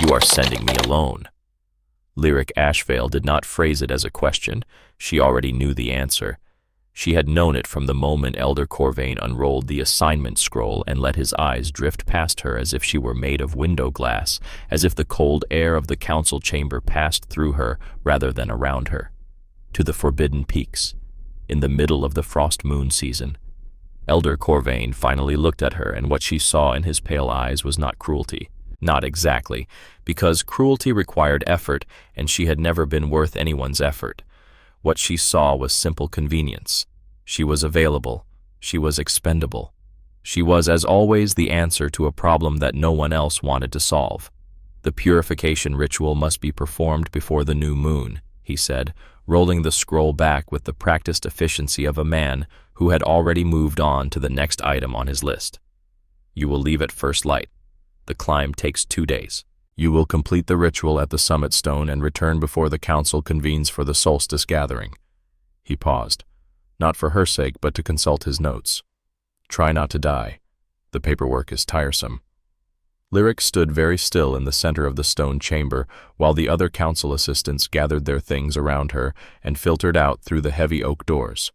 You are sending me alone." Lyric Ashvale did not phrase it as a question. She already knew the answer. She had known it from the moment Elder Corvain unrolled the assignment scroll and let his eyes drift past her as if she were made of window glass, as if the cold air of the council chamber passed through her rather than around her. To the Forbidden Peaks, in the middle of the frost moon season. Elder Corvain finally looked at her, and what she saw in his pale eyes was not cruelty. Not exactly, because cruelty required effort, and she had never been worth anyone's effort. What she saw was simple convenience. She was available. She was expendable. She was, as always, the answer to a problem that no one else wanted to solve. "The purification ritual must be performed before the new moon," he said, rolling the scroll back with the practiced efficiency of a man who had already moved on to the next item on his list. "You will leave at first light. The climb takes 2 days. You will complete the ritual at the summit stone and return before the council convenes for the Solstice Gathering." He paused, not for her sake, but to consult his notes. "Try not to die. The paperwork is tiresome." Lyric stood very still in the center of the stone chamber while the other council assistants gathered their things around her and filtered out through the heavy oak doors,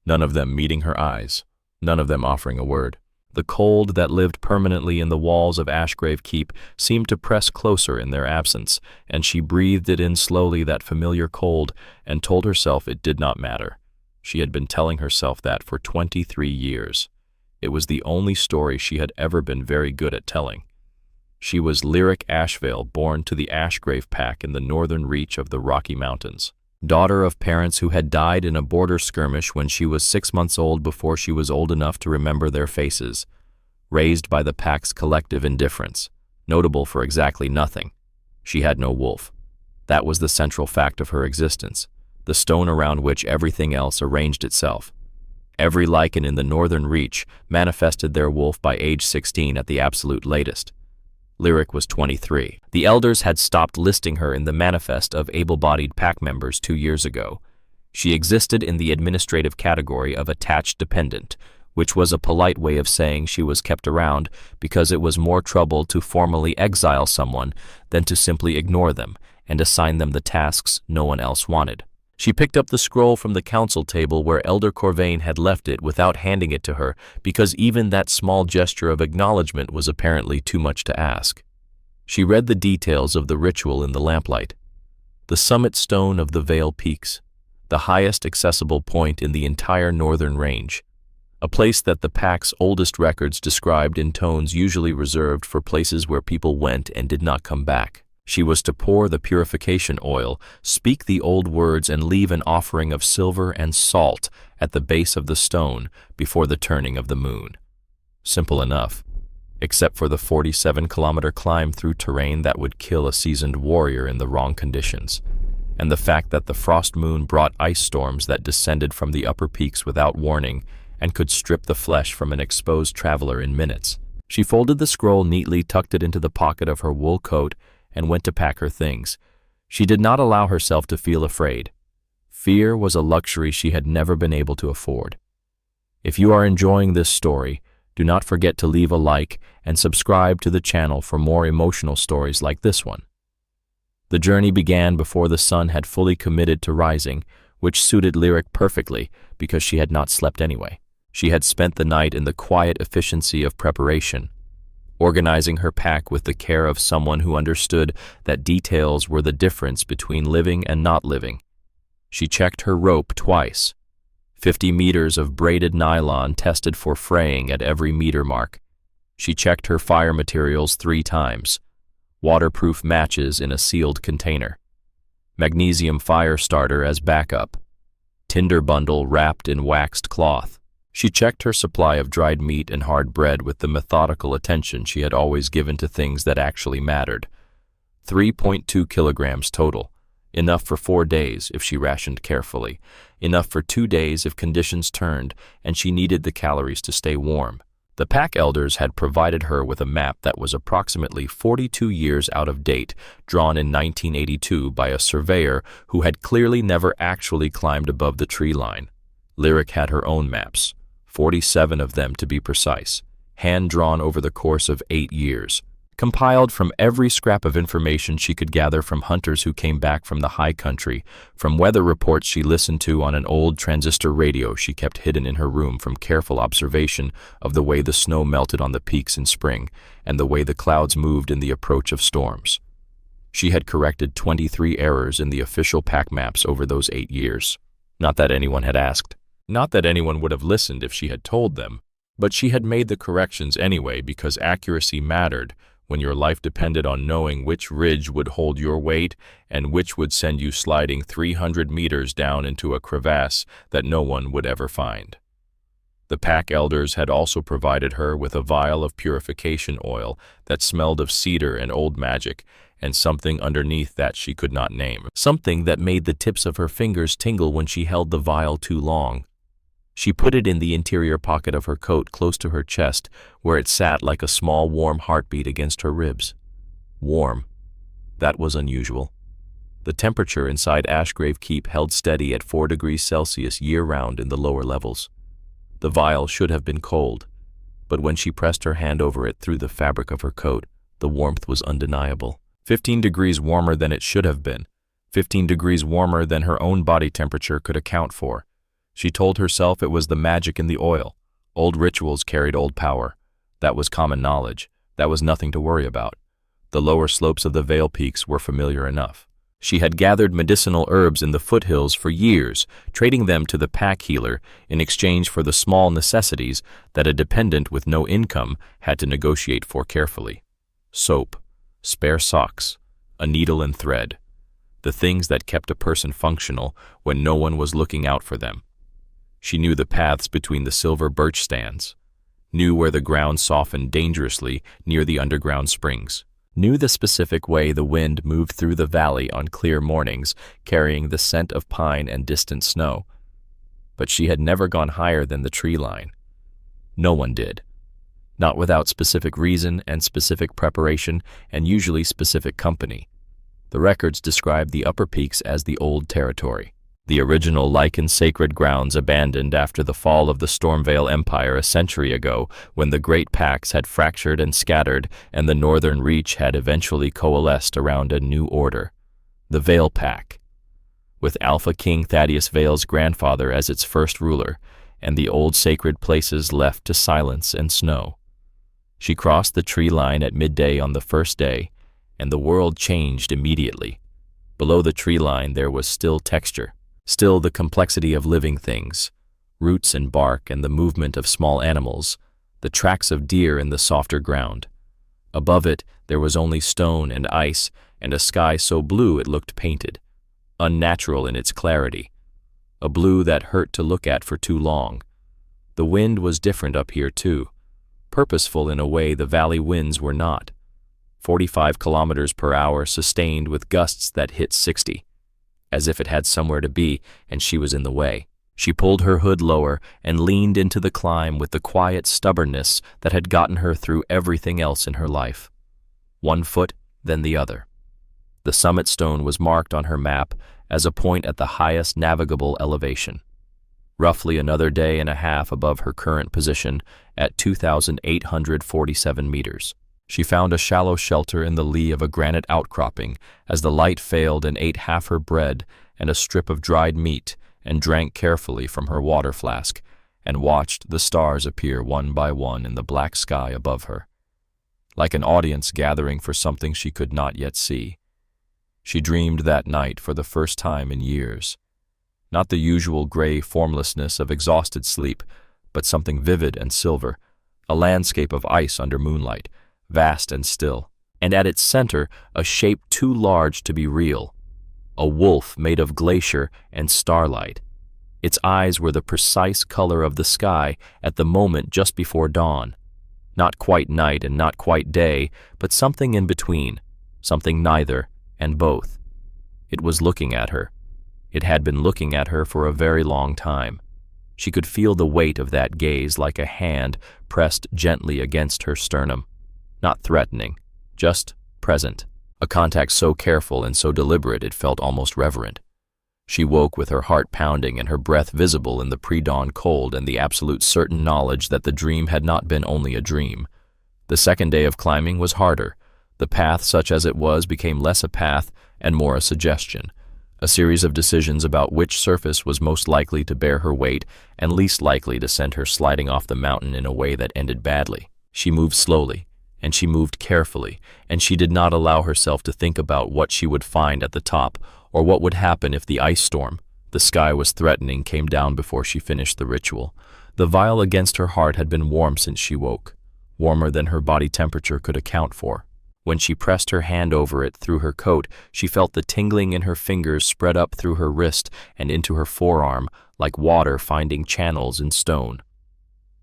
none of them meeting her eyes, none of them offering a word. The cold that lived permanently in the walls of Ashgrave Keep seemed to press closer in their absence, and she breathed it in slowly, that familiar cold, and told herself it did not matter. She had been telling herself that for 23 years. It was the only story she had ever been very good at telling. She was Lyric Ashvale, born to the Ashgrave pack in the northern reach of the Rocky Mountains. Daughter of parents who had died in a border skirmish when she was 6 months old, before she was old enough to remember their faces. Raised by the pack's collective indifference, notable for exactly nothing. She had no wolf. That was the central fact of her existence, the stone around which everything else arranged itself. Every lichen in the northern reach manifested their wolf by age 16 at the absolute latest. Lyric was 23. The elders had stopped listing her in the manifest of able-bodied pack members 2 years ago. She existed in the administrative category of attached dependent, which was a polite way of saying she was kept around because it was more trouble to formally exile someone than to simply ignore them and assign them the tasks no one else wanted. She picked up the scroll from the council table where Elder Corvain had left it without handing it to her, because even that small gesture of acknowledgement was apparently too much to ask. She read the details of the ritual in the lamplight. The summit stone of the Vale Peaks, the highest accessible point in the entire northern range, a place that the pack's oldest records described in tones usually reserved for places where people went and did not come back. She was to pour the purification oil, speak the old words, and leave an offering of silver and salt at the base of the stone before the turning of the moon. Simple enough, except for the 47-kilometer climb through terrain that would kill a seasoned warrior in the wrong conditions, and the fact that the frost moon brought ice storms that descended from the upper peaks without warning and could strip the flesh from an exposed traveler in minutes. She folded the scroll neatly, tucked it into the pocket of her wool coat, and went to pack her things. She did not allow herself to feel afraid. Fear was a luxury she had never been able to afford. If you are enjoying this story, do not forget to leave a like and subscribe to the channel for more emotional stories like this one. The journey began before the sun had fully committed to rising, which suited Lyric perfectly because she had not slept anyway. She had spent the night in the quiet efficiency of preparation, organizing her pack with the care of someone who understood that details were the difference between living and not living. She checked her rope twice. 50 meters of braided nylon tested for fraying at every meter mark. She checked her fire materials 3 times. Waterproof matches in a sealed container. Magnesium fire starter as backup. Tinder bundle wrapped in waxed cloth. She checked her supply of dried meat and hard bread with the methodical attention she had always given to things that actually mattered. 3.2 kilograms total, enough for 4 days if she rationed carefully, enough for 2 days if conditions turned and she needed the calories to stay warm. The pack elders had provided her with a map that was approximately 42 years out of date, drawn in 1982 by a surveyor who had clearly never actually climbed above the tree line. Lyric had her own maps. 47 of them to be precise, hand-drawn over the course of 8 years. compiled from every scrap of information she could gather from hunters who came back from the high country, from weather reports she listened to on an old transistor radio she kept hidden in her room, from careful observation of the way the snow melted on the peaks in spring and the way the clouds moved in the approach of storms. She had corrected 23 errors in the official pack maps over those 8 years. Not that anyone had asked. Not that anyone would have listened if she had told them, but she had made the corrections anyway because accuracy mattered when your life depended on knowing which ridge would hold your weight and which would send you sliding 300 meters down into a crevasse that no one would ever find. The pack elders had also provided her with a vial of purification oil that smelled of cedar and old magic, and something underneath that she could not name, something that made the tips of her fingers tingle when she held the vial too long. She put it in the interior pocket of her coat close to her chest, where it sat like a small warm heartbeat against her ribs. Warm. That was unusual. The temperature inside Ashgrave Keep held steady at 4 degrees Celsius year-round in the lower levels. The vial should have been cold, but when she pressed her hand over it through the fabric of her coat, the warmth was undeniable. 15 degrees warmer than it should have been. 15 degrees warmer than her own body temperature could account for. She told herself it was the magic in the oil. Old rituals carried old power. That was common knowledge. That was nothing to worry about. The lower slopes of the Vale Peaks were familiar enough. She had gathered medicinal herbs in the foothills for years, trading them to the pack healer in exchange for the small necessities that a dependent with no income had to negotiate for carefully. Soap, spare socks, a needle and thread. The things that kept a person functional when no one was looking out for them. She knew the paths between the silver birch stands, knew where the ground softened dangerously near the underground springs, knew the specific way the wind moved through the valley on clear mornings, carrying the scent of pine and distant snow. But she had never gone higher than the tree line. No one did. Not without specific reason and specific preparation, and usually specific company. The records describe the upper peaks as the old territory. The original lichen sacred grounds abandoned after the fall of the Stormveil Empire a century ago, when the great packs had fractured and scattered and the northern reach had eventually coalesced around a new order, the Vale Pack, with Alpha King Thaddeus Vale's grandfather as its first ruler, and the old sacred places left to silence and snow. She crossed the tree line at midday on the first day, and the world changed immediately. Below the tree line there was still texture. Still the complexity of living things, roots and bark and the movement of small animals, the tracks of deer in the softer ground. Above it, there was only stone and ice and a sky so blue it looked painted, unnatural in its clarity, a blue that hurt to look at for too long. The wind was different up here too, purposeful in a way the valley winds were not. 45 kilometers per hour sustained with gusts that hit 60. As if it had somewhere to be, and she was in the way. She pulled her hood lower and leaned into the climb with the quiet stubbornness that had gotten her through everything else in her life. One foot, then the other. The summit stone was marked on her map as a point at the highest navigable elevation, roughly another day and a half above her current position at 2,847 meters. She found a shallow shelter in the lee of a granite outcropping as the light failed and ate half her bread and a strip of dried meat and drank carefully from her water flask and watched the stars appear one by one in the black sky above her, like an audience gathering for something she could not yet see. She dreamed that night for the first time in years. Not the usual gray formlessness of exhausted sleep, but something vivid and silver, a landscape of ice under moonlight, vast and still, and at its center a shape too large to be real, a wolf made of glacier and starlight. Its eyes were the precise color of the sky at the moment just before dawn, not quite night and not quite day, but something in between, something neither and both. It was looking at her. It had been looking at her for a very long time. She could feel the weight of that gaze like a hand pressed gently against her sternum. Not threatening, just present. A contact so careful and so deliberate it felt almost reverent. She woke with her heart pounding and her breath visible in the pre-dawn cold and the absolute certain knowledge that the dream had not been only a dream. The second day of climbing was harder, The path, such as it was, became less a path and more a suggestion, a series of decisions about which surface was most likely to bear her weight and least likely to send her sliding off the mountain in a way that ended badly. She moved slowly, and she moved carefully, and she did not allow herself to think about what she would find at the top or what would happen if the ice storm, the sky was threatening, came down before she finished the ritual. The vial against her heart had been warm since she woke, warmer than her body temperature could account for. When she pressed her hand over it through her coat, she felt the tingling in her fingers spread up through her wrist and into her forearm like water finding channels in stone.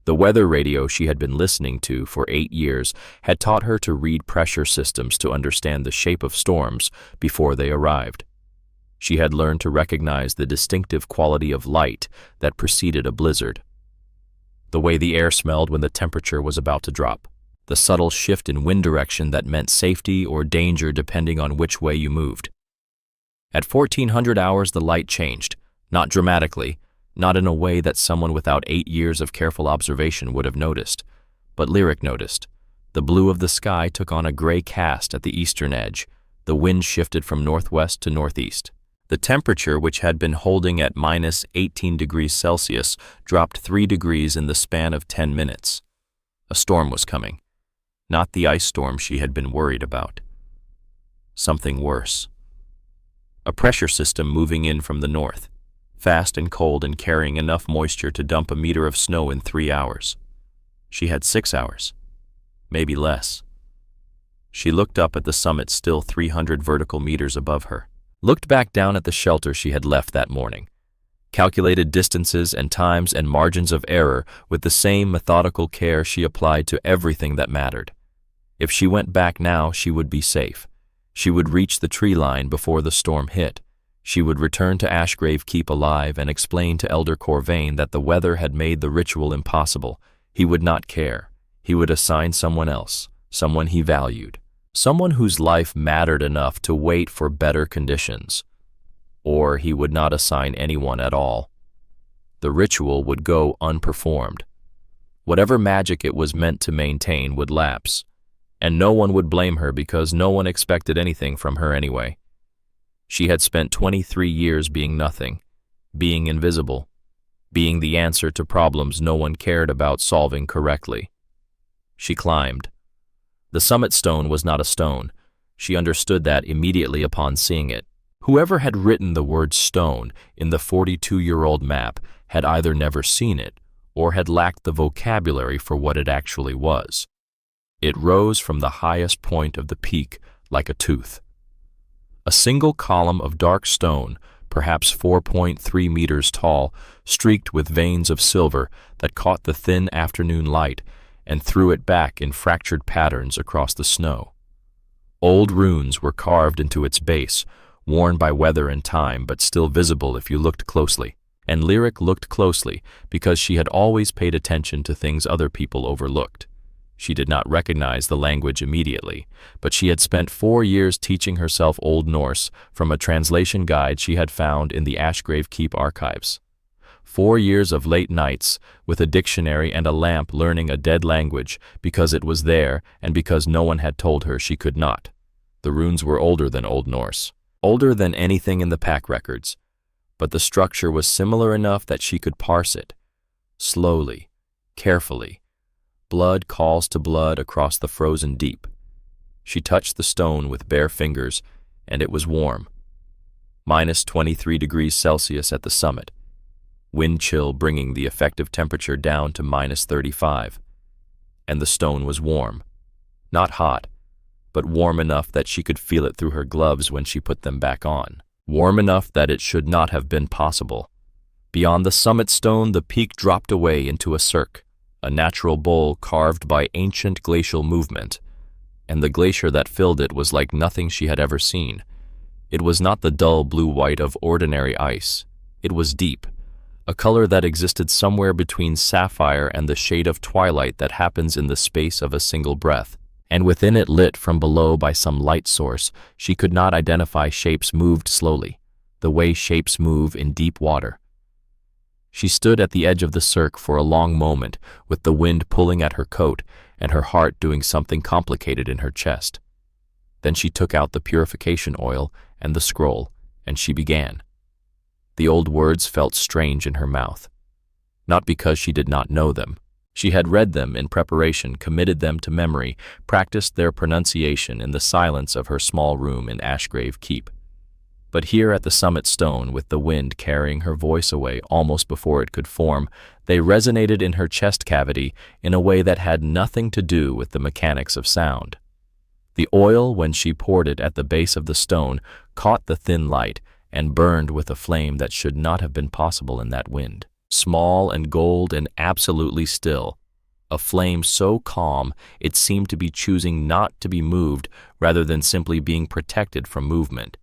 The weather radio she had been listening to for 8 years had taught her to read pressure systems to understand the shape of storms before they arrived. She had learned to recognize the distinctive quality of light that preceded a blizzard, the way the air smelled when the temperature was about to drop, the subtle shift in wind direction that meant safety or danger depending on which way you moved. At 1400 hours, the light changed, not dramatically, not in a way that someone without 8 years of careful observation would have noticed, but Lyric noticed. The blue of the sky took on a gray cast at the eastern edge. The wind shifted from northwest to northeast. The temperature, which had been holding at minus 18 degrees Celsius, dropped 3 degrees in the span of 10 minutes. A storm was coming. Not the ice storm she had been worried about. Something worse. A pressure system moving in from the north, fast and cold and carrying enough moisture to dump a meter of snow in 3 hours. She had 6 hours, maybe less. She looked up at the summit still 300 vertical meters above her, looked back down at the shelter she had left that morning, calculated distances and times and margins of error with the same methodical care she applied to everything that mattered. If she went back now, she would be safe. She would reach the tree line before the storm hit. She would return to Ashgrave Keep alive and explain to Elder Corvain that the weather had made the ritual impossible. He would not care. He would assign someone else, someone he valued, someone whose life mattered enough to wait for better conditions. Or he would not assign anyone at all. The ritual would go unperformed. Whatever magic it was meant to maintain would lapse, and no one would blame her because no one expected anything from her anyway. She had spent 23 years being nothing, being invisible, being the answer to problems no one cared about solving correctly. She climbed. The summit stone was not a stone. She understood that immediately upon seeing it. Whoever had written the word stone in the 42-year-old map had either never seen it or had lacked the vocabulary for what it actually was. It rose from the highest point of the peak like a tooth. A single column of dark stone, perhaps 4.3 meters tall, streaked with veins of silver that caught the thin afternoon light and threw it back in fractured patterns across the snow. Old runes were carved into its base, worn by weather and time, but still visible if you looked closely. And Lyric looked closely because she had always paid attention to things other people overlooked. She did not recognize the language immediately, but she had spent 4 years teaching herself Old Norse from a translation guide she had found in the Ashgrave Keep archives. 4 years of late nights with a dictionary and a lamp learning a dead language because it was there and because no one had told her she could not. The runes were older than Old Norse, older than anything in the pack records, but the structure was similar enough that she could parse it. Slowly, carefully. Blood calls to blood across the frozen deep. She touched the stone with bare fingers, and it was warm. Minus 23 degrees Celsius at the summit. Wind chill bringing the effective temperature down to minus 35. And the stone was warm. Not hot, but warm enough that she could feel it through her gloves when she put them back on. Warm enough that it should not have been possible. Beyond the summit stone, the peak dropped away into a cirque, a natural bowl carved by ancient glacial movement, and the glacier that filled it was like nothing she had ever seen. It was not the dull blue-white of ordinary ice. It was deep, a color that existed somewhere between sapphire and the shade of twilight that happens in the space of a single breath. And within it, lit from below by some light source, she could not identify shapes moved slowly, the way shapes move in deep water. She stood at the edge of the cirque for a long moment, with the wind pulling at her coat and her heart doing something complicated in her chest. Then she took out the purification oil and the scroll, and she began. The old words felt strange in her mouth. Not because she did not know them. She had read them in preparation, committed them to memory, practiced their pronunciation in the silence of her small room in Ashgrave Keep. But here at the summit stone, with the wind carrying her voice away almost before it could form, they resonated in her chest cavity in a way that had nothing to do with the mechanics of sound. The oil, when she poured it at the base of the stone, caught the thin light and burned with a flame that should not have been possible in that wind. Small and gold and absolutely still. A flame so calm it seemed to be choosing not to be moved rather than simply being protected from movement.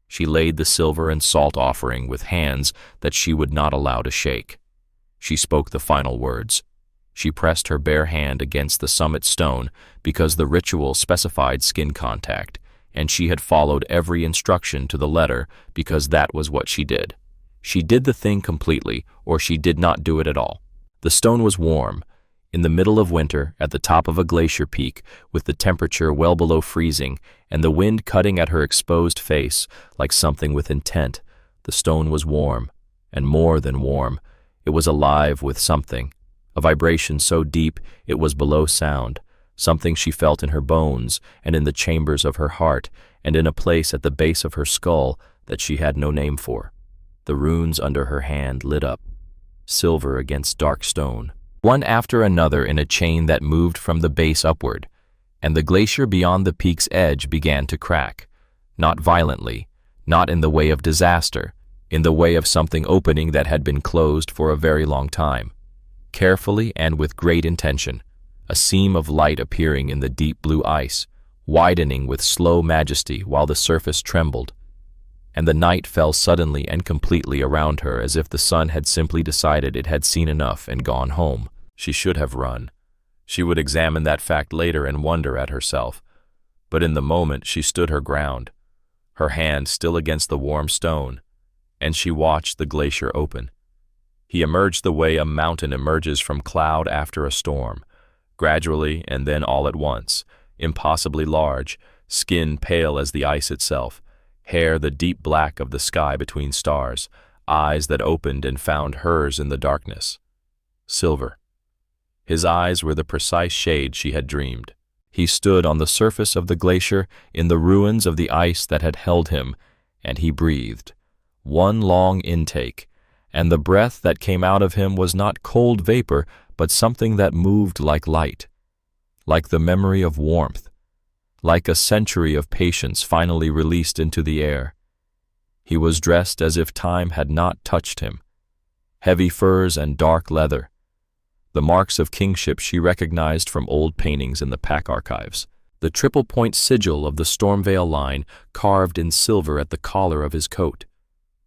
She laid the silver and salt offering with hands that she would not allow to shake. She spoke the final words. She pressed her bare hand against the summit stone because the ritual specified skin contact, and she had followed every instruction to the letter because that was what she did. She did the thing completely, or she did not do it at all. The stone was warm, in the middle of winter, at the top of a glacier peak, with the temperature well below freezing, and the wind cutting at her exposed face like something with intent. The stone was warm, and more than warm. It was alive with something, a vibration so deep it was below sound, something she felt in her bones and in the chambers of her heart and in a place at the base of her skull that she had no name for. The runes under her hand lit up, silver against dark stone, one after another in a chain that moved from the base upward, and the glacier beyond the peak's edge began to crack, not violently, not in the way of disaster, in the way of something opening that had been closed for a very long time. Carefully and with great intention, a seam of light appearing in the deep blue ice, widening with slow majesty while the surface trembled, and the night fell suddenly and completely around her as if the sun had simply decided it had seen enough and gone home. She should have run. She would examine that fact later and wonder at herself. But in the moment she stood her ground, her hand still against the warm stone, and she watched the glacier open. He emerged the way a mountain emerges from cloud after a storm, gradually and then all at once, impossibly large, skin pale as the ice itself, hair the deep black of the sky between stars, eyes that opened and found hers in the darkness. Silver. His eyes were the precise shade she had dreamed. He stood on the surface of the glacier in the ruins of the ice that had held him, and he breathed. One long intake, and the breath that came out of him was not cold vapor, but something that moved like light, like the memory of warmth, like a century of patience finally released into the air. He was dressed as if time had not touched him. Heavy furs and dark leather, the marks of kingship she recognized from old paintings in the pack archives, the triple-point sigil of the Stormveil line carved in silver at the collar of his coat.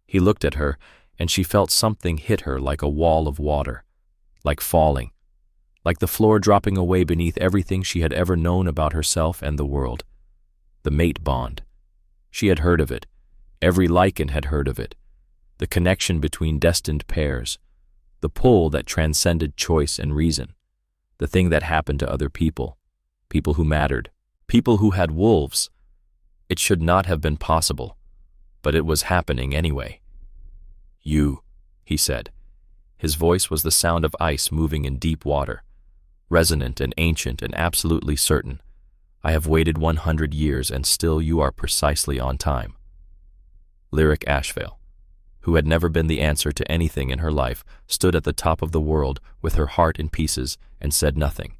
He looked at her, and she felt something hit her like a wall of water, like falling, like the floor dropping away beneath everything she had ever known about herself and the world. The mate bond. She had heard of it. Every lichen had heard of it. The connection between destined pairs. The pull that transcended choice and reason. The thing that happened to other people. People who mattered. People who had wolves. It should not have been possible, but it was happening anyway. "You," he said. His voice was the sound of ice moving in deep water, resonant and ancient and absolutely certain. "I have waited 100 years, and still you are precisely on time." Lyric Ashvale, who had never been the answer to anything in her life, stood at the top of the world with her heart in pieces and said nothing,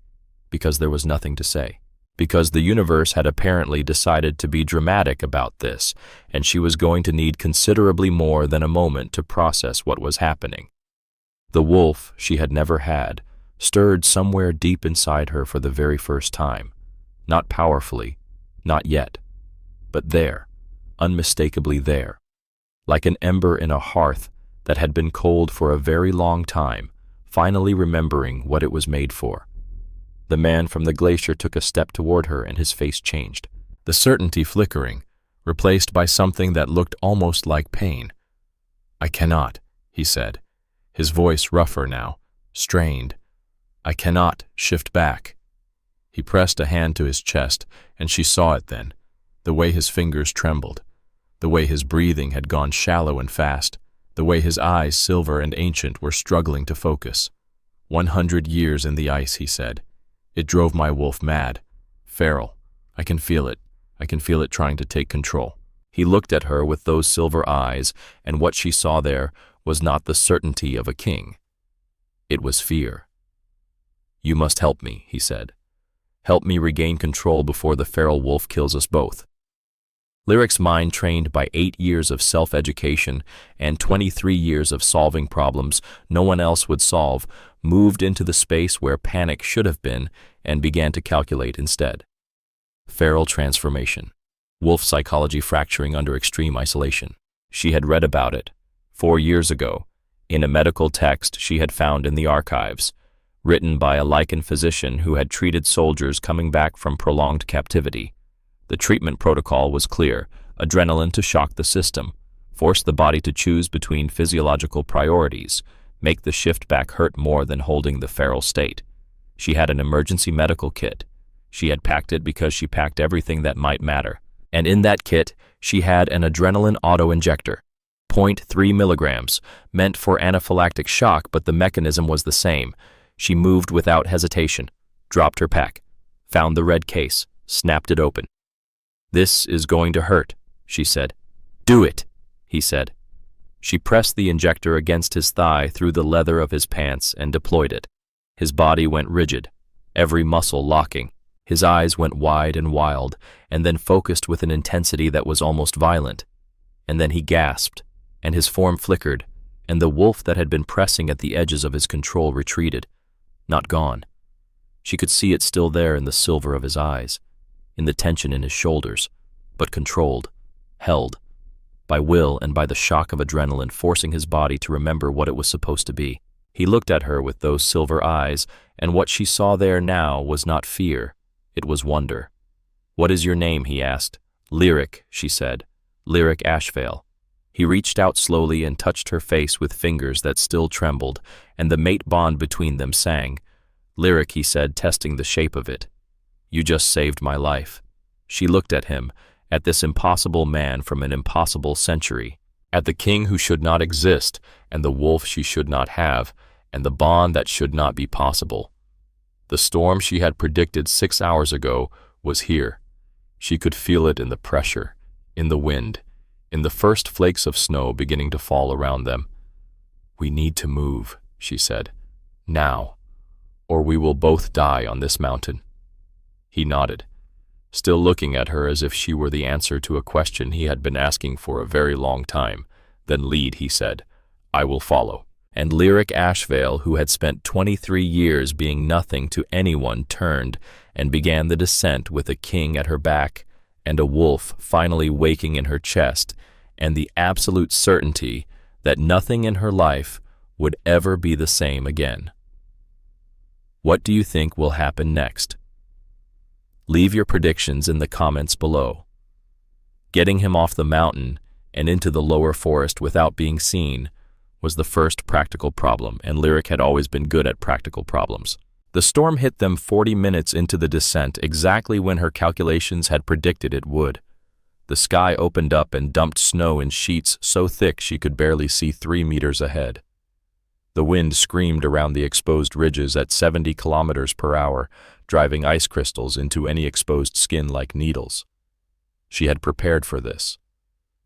because there was nothing to say. Because the universe had apparently decided to be dramatic about this, and she was going to need considerably more than a moment to process what was happening. The wolf she had never had stirred somewhere deep inside her for the very first time, not powerfully, not yet, but there, unmistakably there, like an ember in a hearth that had been cold for a very long time, finally remembering what it was made for. The man from the glacier took a step toward her, and his face changed, the certainty flickering, replaced by something that looked almost like pain. "I cannot," he said, his voice rougher now, strained. "I cannot shift back." He pressed a hand to his chest, and she saw it then, The way his fingers trembled, the way his breathing had gone shallow and fast, the way his eyes, silver and ancient, were struggling to focus. 100 years in the ice, he said. It drove my wolf mad. Feral. I can feel it. I can feel it trying to take control. He looked at her with those silver eyes, and what she saw there was not the certainty of a king. It was fear. You must help me, he said. Help me regain control before the feral wolf kills us both. Lyric's mind, trained by 8 years of self-education and 23 years of solving problems no one else would solve, moved into the space where panic should have been and began to calculate instead. Feral transformation. Wolf psychology fracturing under extreme isolation. She had read about it 4 years ago in a medical text she had found in the archives, written by a lichen physician who had treated soldiers coming back from prolonged captivity. The treatment protocol was clear: adrenaline to shock the system, force the body to choose between physiological priorities, make the shift back hurt more than holding the feral state. She had an emergency medical kit. She had packed it because she packed everything that might matter. And in that kit, she had an adrenaline auto-injector. 0.3 milligrams, meant for anaphylactic shock, but the mechanism was the same. She moved without hesitation, dropped her pack, found the red case, snapped it open. This is going to hurt, she said. Do it, he said. She pressed the injector against his thigh through the leather of his pants and deployed it. His body went rigid, every muscle locking. His eyes went wide and wild, and then focused with an intensity that was almost violent. And then he gasped, and his form flickered, and the wolf that had been pressing at the edges of his control retreated. Not gone. She could see it still there in the silver of his eyes, in the tension in his shoulders, but controlled, held, by will and by the shock of adrenaline forcing his body to remember what it was supposed to be. He looked at her with those silver eyes, and what she saw there now was not fear, it was wonder. What is your name, he asked. Lyric, she said. Lyric Ashvale. He reached out slowly and touched her face with fingers that still trembled, and the mate bond between them sang. Lyric, he said, testing the shape of it. You just saved my life. She looked at him, at this impossible man from an impossible century, at the king who should not exist, and the wolf she should not have, and the bond that should not be possible. The storm she had predicted 6 hours ago was here. She could feel it in the pressure, in the wind, in the first flakes of snow beginning to fall around them. We need to move, she said, now, or we will both die on this mountain. He nodded, still looking at her as if she were the answer to a question he had been asking for a very long time. Then lead, he said. I will follow. And Lyric Ashvale, who had spent 23 years being nothing to anyone, turned and began the descent with a king at her back and a wolf finally waking in her chest, and the absolute certainty that nothing in her life would ever be the same again. What do you think will happen next? Leave your predictions in the comments below. Getting him off the mountain and into the lower forest without being seen was the first practical problem, and Lyric had always been good at practical problems. The storm hit them 40 minutes into the descent, exactly when her calculations had predicted it would. The sky opened up and dumped snow in sheets so thick she could barely see 3 meters ahead. The wind screamed around the exposed ridges at 70 kilometers per hour, driving ice crystals into any exposed skin like needles. She had prepared for this.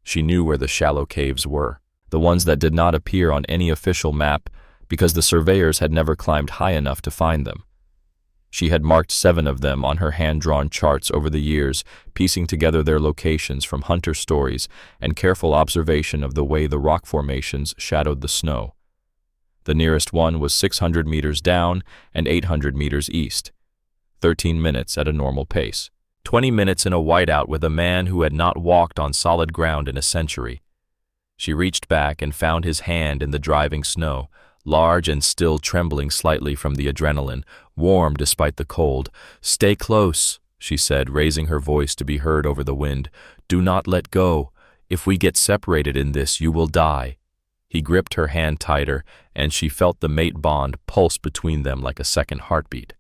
She knew where the shallow caves were, the ones that did not appear on any official map because the surveyors had never climbed high enough to find them. She had marked 7 of them on her hand-drawn charts over the years, piecing together their locations from hunter stories and careful observation of the way the rock formations shadowed the snow. The nearest one was 600 meters down and 800 meters east. 13 minutes at a normal pace. 20 minutes in a whiteout with a man who had not walked on solid ground in a century. She reached back and found his hand in the driving snow, large and still trembling slightly from the adrenaline, warm despite the cold. Stay close, she said, raising her voice to be heard over the wind. Do not let go. If we get separated in this, you will die. He gripped her hand tighter, and she felt the mate bond pulse between them like a second heartbeat.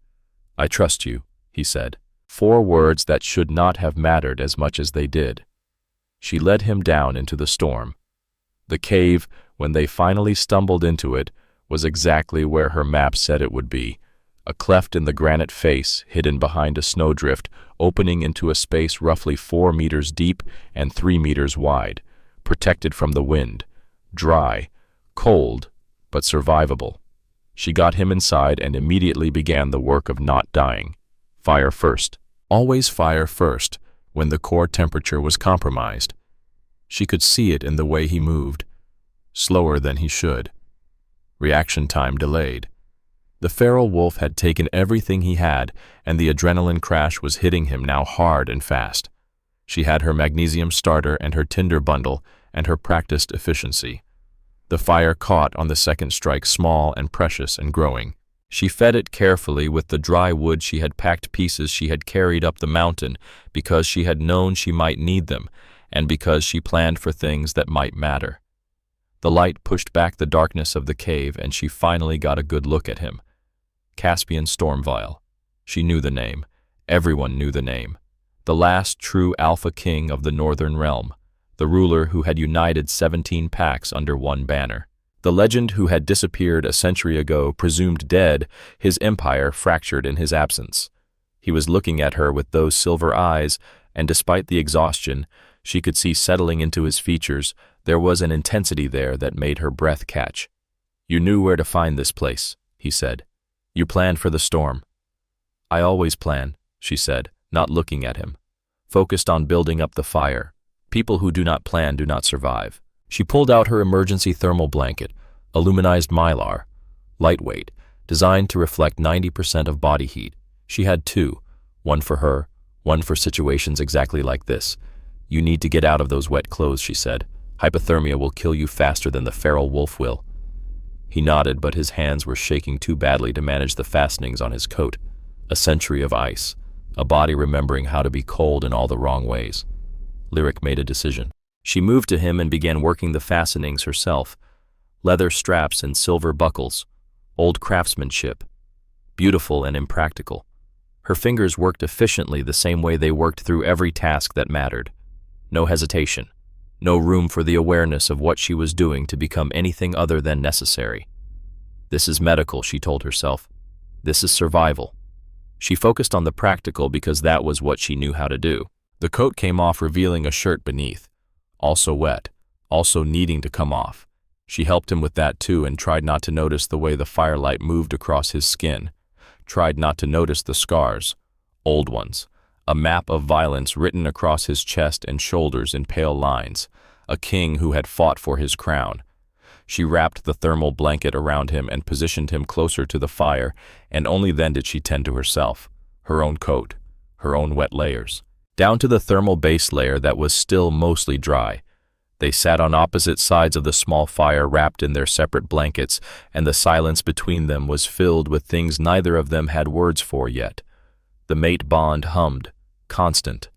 I trust you, he said. 4 words that should not have mattered as much as they did. She led him down into the storm. The cave, when they finally stumbled into it, was exactly where her map said it would be, a cleft in the granite face hidden behind a snowdrift, opening into a space roughly 4 meters deep and 3 meters wide, protected from the wind, dry, cold, but survivable. She got him inside and immediately began the work of not dying. Fire first. Always fire first when the core temperature was compromised. She could see it in the way he moved, slower than he should. Reaction time delayed. The feral wolf had taken everything he had, and the adrenaline crash was hitting him now hard and fast. She had her magnesium starter and her tinder bundle and her practiced efficiency. The fire caught on the second strike, small and precious and growing. She fed it carefully with the dry wood she had packed, pieces she had carried up the mountain because she had known she might need them and because she planned for things that might matter. The light pushed back the darkness of the cave and she finally got a good look at him. Caspian Stormveil. She knew the name. Everyone knew the name. The last true Alpha King of the Northern Realm. The ruler who had united 17 packs under one banner. The legend who had disappeared a century ago, presumed dead, his empire fractured in his absence. He was looking at her with those silver eyes, and despite the exhaustion she could see settling into his features, there was an intensity there that made her breath catch. "You knew where to find this place," he said. "You planned for the storm." "I always plan," she said, not looking at him. Focused on building up the fire. People who do not plan do not survive. She pulled out her emergency thermal blanket, aluminized mylar, lightweight, designed to reflect 90% of body heat. She had 2, one for her, one for situations exactly like this. "You need to get out of those wet clothes," she said. "Hypothermia will kill you faster than the feral wolf will." He nodded, but his hands were shaking too badly to manage the fastenings on his coat. A century of ice, a body remembering how to be cold in all the wrong ways. Lyric made a decision. She moved to him and began working the fastenings herself. Leather straps and silver buckles. Old craftsmanship. Beautiful and impractical. Her fingers worked efficiently the same way they worked through every task that mattered. No hesitation. No room for the awareness of what she was doing to become anything other than necessary. This is medical, she told herself. This is survival. She focused on the practical because that was what she knew how to do. The coat came off, revealing a shirt beneath. Also wet, also needing to come off. She helped him with that too and tried not to notice the way the firelight moved across his skin. Tried not to notice the scars. Old ones. A map of violence written across his chest and shoulders in pale lines. A king who had fought for his crown. She wrapped the thermal blanket around him and positioned him closer to the fire, and only then did she tend to herself. Her own coat. Her own wet layers. Down to the thermal base layer that was still mostly dry. They sat on opposite sides of the small fire, wrapped in their separate blankets, and the silence between them was filled with things neither of them had words for yet. The mate bond hummed, constant,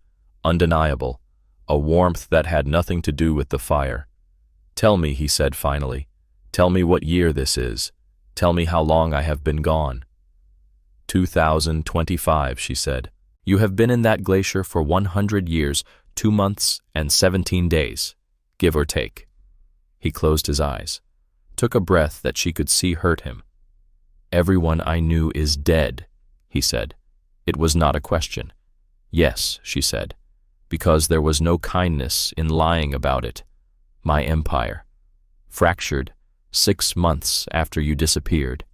undeniable, a warmth that had nothing to do with the fire. "Tell me," he said finally. "Tell me what year this is. Tell me how long I have been gone." 2025, she said. "You have been in that glacier for 100 years, 2 months, and 17 days, give or take." He closed his eyes, took a breath that she could see hurt him. "Everyone I knew is dead," he said. It was not a question. "Yes," she said, "because there was no kindness in lying about it. My empire. Fractured 6 months after you disappeared."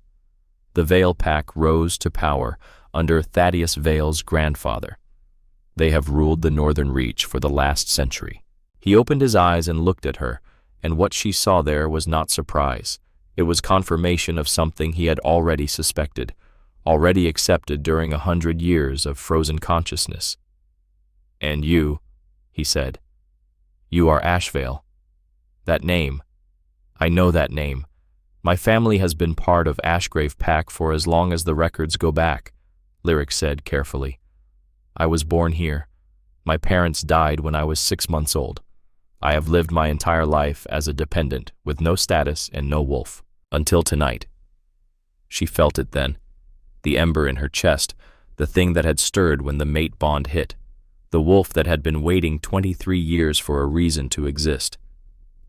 The Veil Pack rose to power under Thaddeus Veil's grandfather. They have ruled the Northern Reach for the last century. He opened his eyes and looked at her, and what she saw there was not surprise. It was confirmation of something he had already suspected, already accepted during 100 years of frozen consciousness. "And you," he said, "you are Ashvale. That name. I know that name. My family has been part of Ashgrave Pack for as long as the records go back," Lyric said carefully. "I was born here. My parents died when I was 6 months old. I have lived my entire life as a dependent with no status and no wolf. Until tonight." She felt it then. The ember in her chest, the thing that had stirred when the mate bond hit, the wolf that had been waiting 23 years for a reason to exist.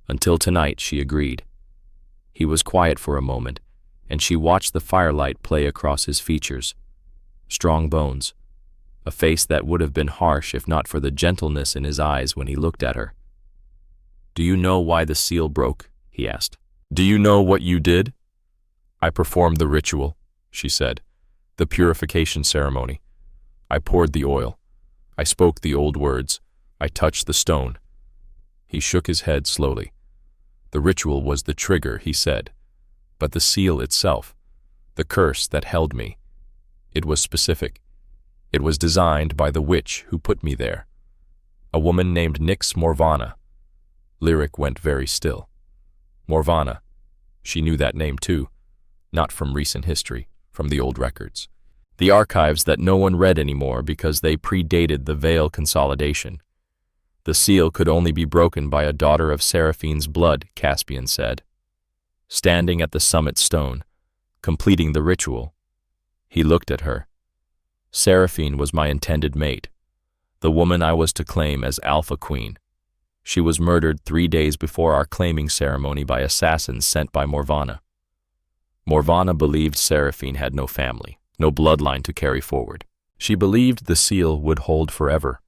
Until tonight, she agreed. He was quiet for a moment, and she watched the firelight play across his features. Strong bones, a face that would have been harsh if not for the gentleness in his eyes when he looked at her. "Do you know why the seal broke?" he asked. "Do you know what you did?" "I performed the ritual," she said. "The purification ceremony. I poured the oil. I spoke the old words. I touched the stone." He shook his head slowly. "The ritual was the trigger," he said. "But the seal itself, the curse that held me, it was specific. It was designed by the witch who put me there. A woman named Nyx Morvana." Lyric went very still. Morvana. She knew that name too, not from recent history, from the old records. The archives that no one read anymore because they predated the Veil consolidation. The seal could only be broken by a daughter of Seraphine's blood, Caspian said. Standing at the summit stone, completing the ritual, he looked at her. Seraphine was my intended mate, the woman I was to claim as Alpha Queen. She was murdered 3 days before our claiming ceremony by assassins sent by Morvana. Morvana believed Seraphine had no family, no bloodline to carry forward. She believed the seal would hold forever.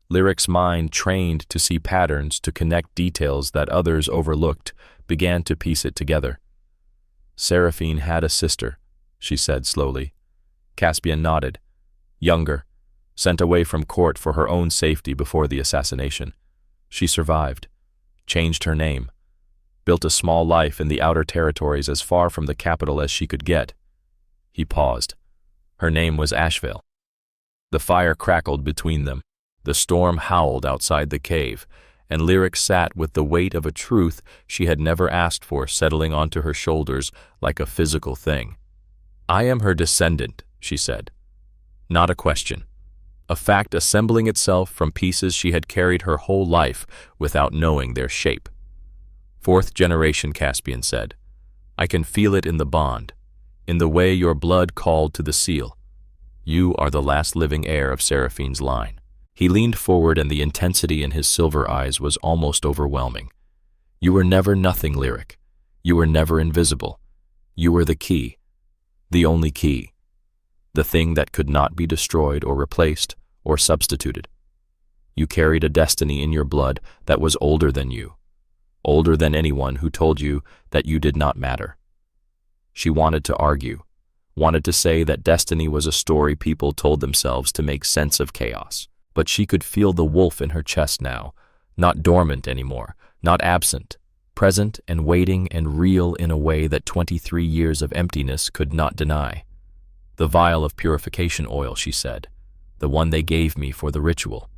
Lyric's mind, trained to see patterns, to connect details that others overlooked, began to piece it together. "Seraphine had a sister," she said slowly. Caspian nodded. "Younger, sent away from court for her own safety before the assassination. She survived, changed her name, built a small life in the outer territories as far from the capital as she could get." He paused. "Her name was Ashvale." The fire crackled between them. The storm howled outside the cave, and Lyric sat with the weight of a truth she had never asked for settling onto her shoulders like a physical thing. "I am her descendant," she said. Not a question. A fact assembling itself from pieces she had carried her whole life without knowing their shape. "Fourth generation," Caspian said. "I can feel it in the bond, in the way your blood called to the seal. You are the last living heir of Seraphine's line." He leaned forward, and the intensity in his silver eyes was almost overwhelming. "You were never nothing, Lyric. You were never invisible. You were the key, the only key, the thing that could not be destroyed or replaced or substituted. You carried a destiny in your blood that was older than you, older than anyone who told you that you did not matter." She wanted to argue, wanted to say that destiny was a story people told themselves to make sense of chaos. But she could feel the wolf in her chest now, not dormant anymore, not absent, present and waiting and real in a way that 23 years of emptiness could not deny. "The vial of purification oil," she said, "the one they gave me for the ritual.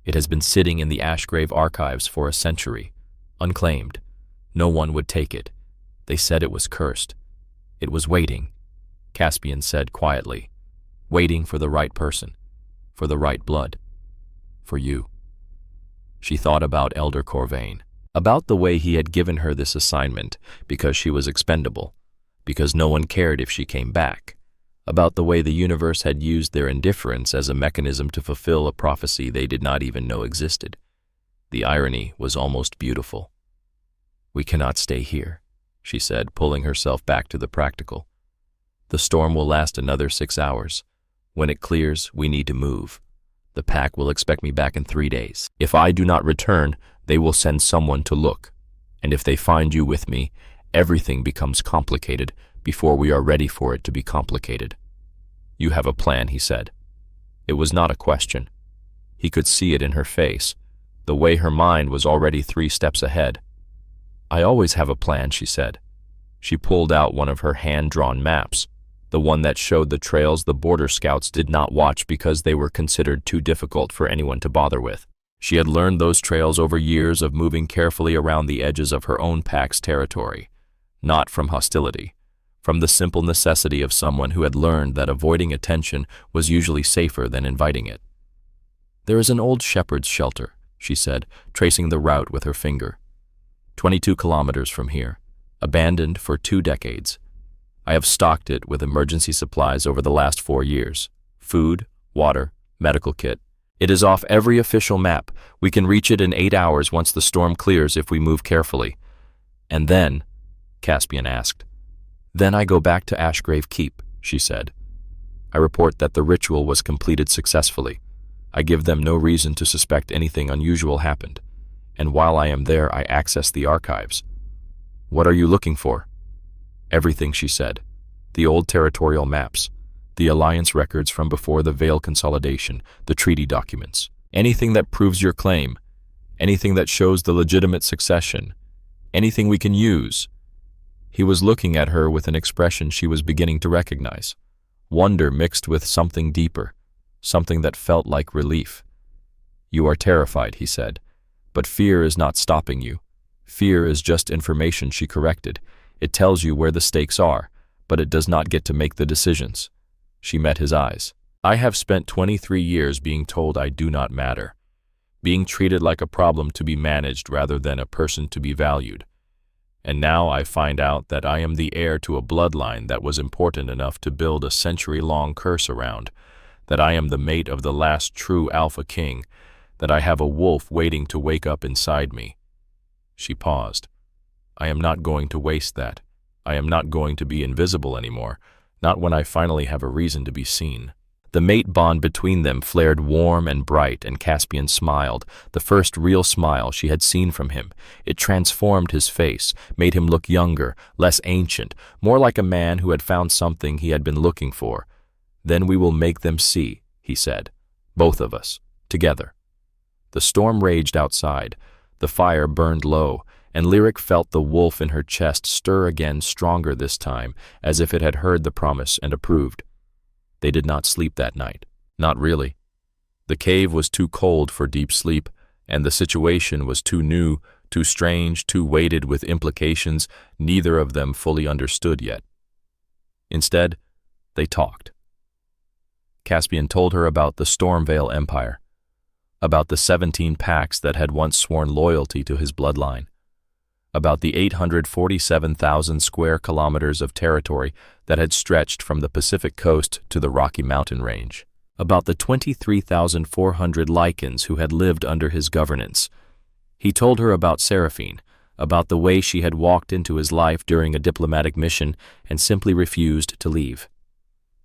It has been sitting in the Ashgrave archives for a century, unclaimed. No one would take it. They said it was cursed. It was waiting," Caspian said quietly, "waiting for the right person, for the right blood. For you." She thought about Elder Corvain, about the way he had given her this assignment because she was expendable, because no one cared if she came back, about the way the universe had used their indifference as a mechanism to fulfill a prophecy they did not even know existed. The irony was almost beautiful. "We cannot stay here," she said, pulling herself back to the practical. "The storm will last another 6 hours. When it clears, we need to move. The pack will expect me back in 3 days. If I do not return, they will send someone to look. And if they find you with me, everything becomes complicated before we are ready for it to be complicated." "You have a plan," he said. It was not a question. He could see it in her face, the way her mind was already 3 steps ahead. "I always have a plan," she said. She pulled out one of her hand-drawn maps, the one that showed the trails the border scouts did not watch because they were considered too difficult for anyone to bother with. She had learned those trails over years of moving carefully around the edges of her own pack's territory, not from hostility, from the simple necessity of someone who had learned that avoiding attention was usually safer than inviting it. "There is an old shepherd's shelter," she said, tracing the route with her finger. 22 kilometers from here, abandoned for 2 decades. I have stocked it with emergency supplies over the last 4 years. Food, water, medical kit. It is off every official map. We can reach it in 8 hours once the storm clears if we move carefully. And then, Caspian asked. Then I go back to Ashgrave Keep, she said. I report that the ritual was completed successfully. I give them no reason to suspect anything unusual happened. And while I am there, I access the archives. What are you looking for? Everything, she said. The old territorial maps, the alliance records from before the Vale consolidation, the treaty documents. Anything that proves your claim, anything that shows the legitimate succession, anything we can use. He was looking at her with an expression she was beginning to recognize. Wonder mixed with something deeper, something that felt like relief. You are terrified, he said, but fear is not stopping you. Fear is just information, she corrected. It tells you where the stakes are, but it does not get to make the decisions. She met his eyes. I have spent 23 years being told I do not matter, being treated like a problem to be managed rather than a person to be valued. And now I find out that I am the heir to a bloodline that was important enough to build a century-long curse around, that I am the mate of the last true Alpha King, that I have a wolf waiting to wake up inside me. She paused. I am not going to waste that. I am not going to be invisible anymore, not when I finally have a reason to be seen. The mate bond between them flared warm and bright, and Caspian smiled, the first real smile she had seen from him. It transformed his face, made him look younger, less ancient, more like a man who had found something he had been looking for. Then we will make them see, he said. Both of us, together. The storm raged outside. The fire burned low, and Lyric felt the wolf in her chest stir again, stronger this time, as if it had heard the promise and approved. They did not sleep that night. Not really. The cave was too cold for deep sleep, and the situation was too new, too strange, too weighted with implications neither of them fully understood yet. Instead, they talked. Caspian told her about the Stormveil Empire, about the 17 pacts that had once sworn loyalty to his bloodline, about the 847,000 square kilometers of territory that had stretched from the Pacific coast to the Rocky Mountain range, about the 23,400 Lycans who had lived under his governance. He told her about Seraphine, about the way she had walked into his life during a diplomatic mission and simply refused to leave.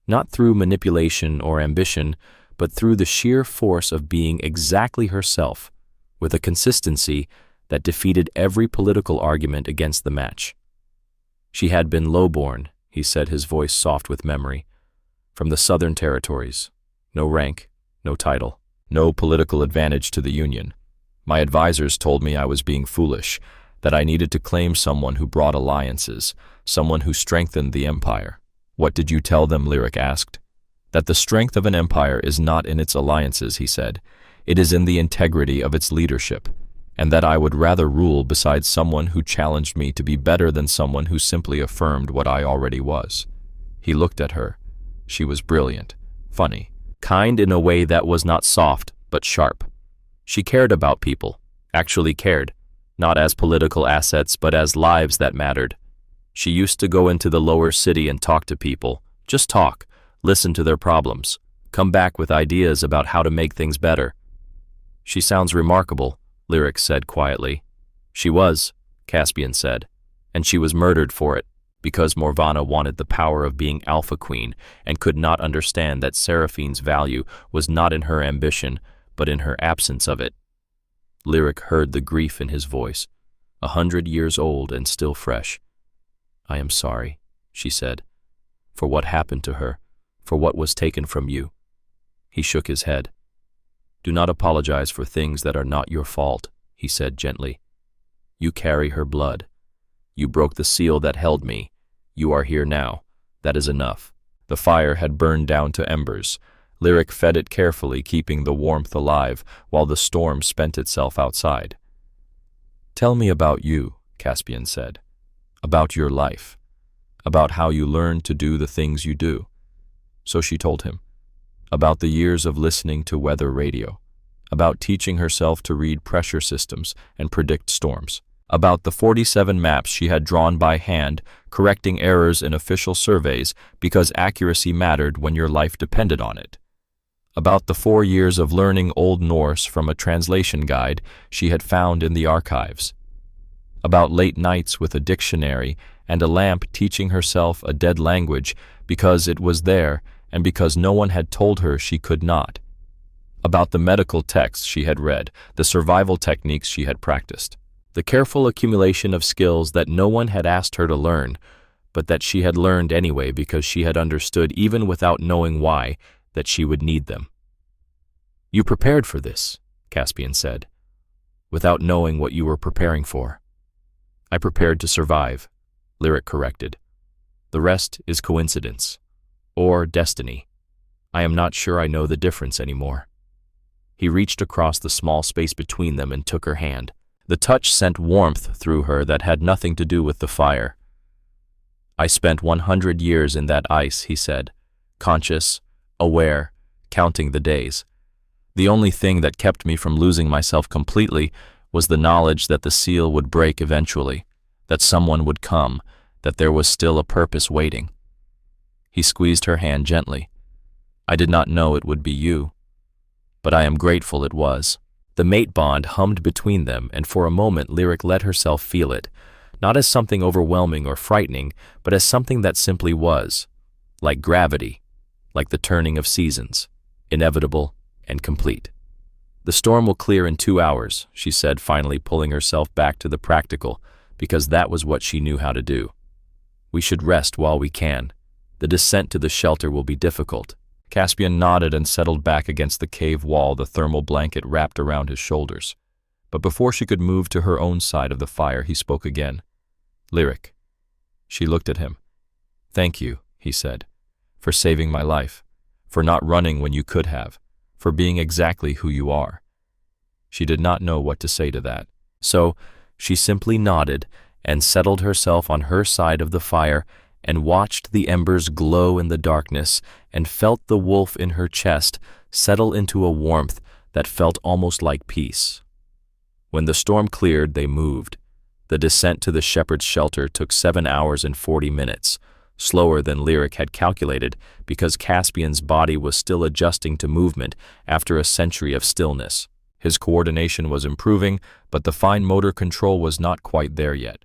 Not through manipulation or ambition, but through the sheer force of being exactly herself, with a consistency that defeated every political argument against the match. She had been lowborn, he said, his voice soft with memory, from the southern territories. No rank, no title, no political advantage to the Union. My advisors told me I was being foolish, that I needed to claim someone who brought alliances, someone who strengthened the empire. What did you tell them? Lyric asked. That the strength of an empire is not in its alliances, he said. It is in the integrity of its leadership, and that I would rather rule beside someone who challenged me to be better than someone who simply affirmed what I already was. He looked at her. She was brilliant, funny, kind in a way that was not soft, but sharp. She cared about people, actually cared, not as political assets, but as lives that mattered. She used to go into the lower city and talk to people, just talk, listen to their problems, come back with ideas about how to make things better. She sounds remarkable, Lyric said quietly. She was, Caspian said, and she was murdered for it, because Morvana wanted the power of being Alpha Queen and could not understand that Seraphine's value was not in her ambition, but in her absence of it. Lyric heard the grief in his voice, 100 years old and still fresh. I am sorry, she said, for what happened to her, for what was taken from you. He shook his head. Do not apologize for things that are not your fault, he said gently. You carry her blood. You broke the seal that held me. You are here now. That is enough. The fire had burned down to embers. Lyric fed it carefully, keeping the warmth alive, while the storm spent itself outside. Tell me about you, Caspian said. About your life. About how you learned to do the things you do. So she told him. About the years of listening to weather radio. About teaching herself to read pressure systems and predict storms. About the 47 maps she had drawn by hand, correcting errors in official surveys because accuracy mattered when your life depended on it. about the 4 years of learning Old Norse from a translation guide she had found in the archives, about late nights with a dictionary and a lamp teaching herself a dead language because it was there and because no one had told her she could not, about the medical texts she had read, the survival techniques she had practiced, the careful accumulation of skills that no one had asked her to learn, but that she had learned anyway because she had understood, even without knowing why, that she would need them. "You prepared for this," Caspian said, "without knowing what you were preparing for." "I prepared to survive," Lyric corrected. "The rest is coincidence. Or destiny. I am not sure I know the difference anymore." He reached across the small space between them and took her hand. The touch sent warmth through her that had nothing to do with the fire. "I spent 100 years in that ice," he said, conscious, aware, counting the days. "The only thing that kept me from losing myself completely was the knowledge that the seal would break eventually, that someone would come, that there was still a purpose waiting." He squeezed her hand gently. "I did not know it would be you, but I am grateful it was." The mate bond hummed between them, and for a moment Lyric let herself feel it, not as something overwhelming or frightening, but as something that simply was, like gravity, like the turning of seasons, inevitable and complete. "The storm will clear in 2 hours," she said, finally pulling herself back to the practical, because that was what she knew how to do. "We should rest while we can. The descent to the shelter will be difficult." Caspian nodded and settled back against the cave wall, the thermal blanket wrapped around his shoulders. But before she could move to her own side of the fire, he spoke again. "Lyric." She looked at him. "Thank you," he said, "for saving my life, for not running when you could have, for being exactly who you are." She did not know what to say to that, so she simply nodded and settled herself on her side of the fire and watched the embers glow in the darkness and felt the wolf in her chest settle into a warmth that felt almost like peace. When the storm cleared, they moved. The descent to the shepherd's shelter took 7 hours and 40 minutes, slower than Lyric had calculated because Caspian's body was still adjusting to movement after a century of stillness. His coordination was improving, but the fine motor control was not quite there yet.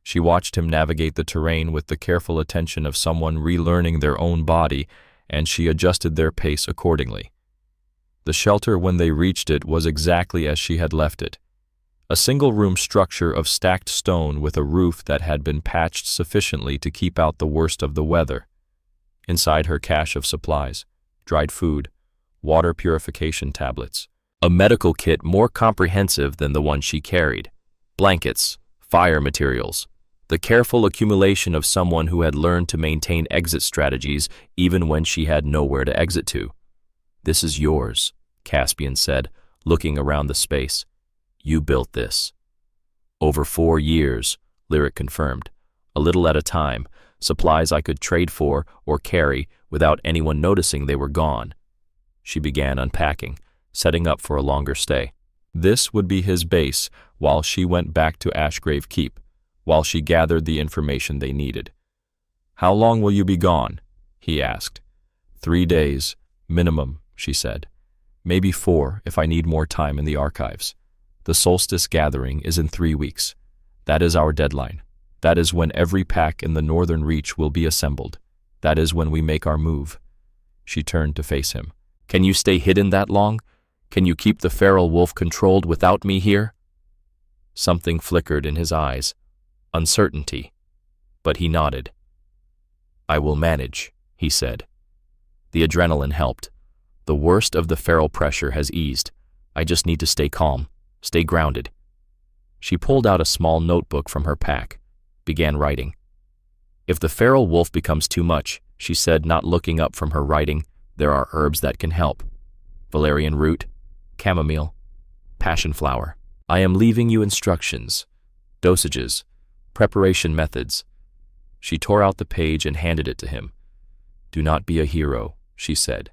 She watched him navigate the terrain with the careful attention of someone relearning their own body, and she adjusted their pace accordingly. The shelter, when they reached it, was exactly as she had left it. A single-room structure of stacked stone with a roof that had been patched sufficiently to keep out the worst of the weather. Inside, her cache of supplies, dried food, water purification tablets, a medical kit more comprehensive than the one she carried, blankets, fire materials, the careful accumulation of someone who had learned to maintain exit strategies even when she had nowhere to exit to. "This is yours," Caspian said, looking around the space. "You built this." "Over 4 years," Lyric confirmed. "A little at a time, supplies I could trade for or carry without anyone noticing they were gone." She began unpacking, setting up for a longer stay. This would be his base while she went back to Ashgrave Keep, while she gathered the information they needed. "How long will you be gone?" he asked. 3 days, minimum," she said. "Maybe 4 if I need more time in the archives. The Solstice Gathering is in 3 weeks. That is our deadline. That is when every pack in the northern reach will be assembled. That is when we make our move." She turned to face him. "Can you stay hidden that long? Can you keep the feral wolf controlled without me here?" Something flickered in his eyes. Uncertainty. But he nodded. "I will manage," he said. The adrenaline helped. The worst of the feral pressure has eased. I just need to stay calm, stay grounded. She pulled out a small notebook from her pack, began writing. "If the feral wolf becomes too much," she said, not looking up from her writing, "there are herbs that can help. Valerian root, chamomile, passion flower. I am leaving you instructions, dosages, preparation methods." She tore out the page and handed it to him. "Do not be a hero," she said.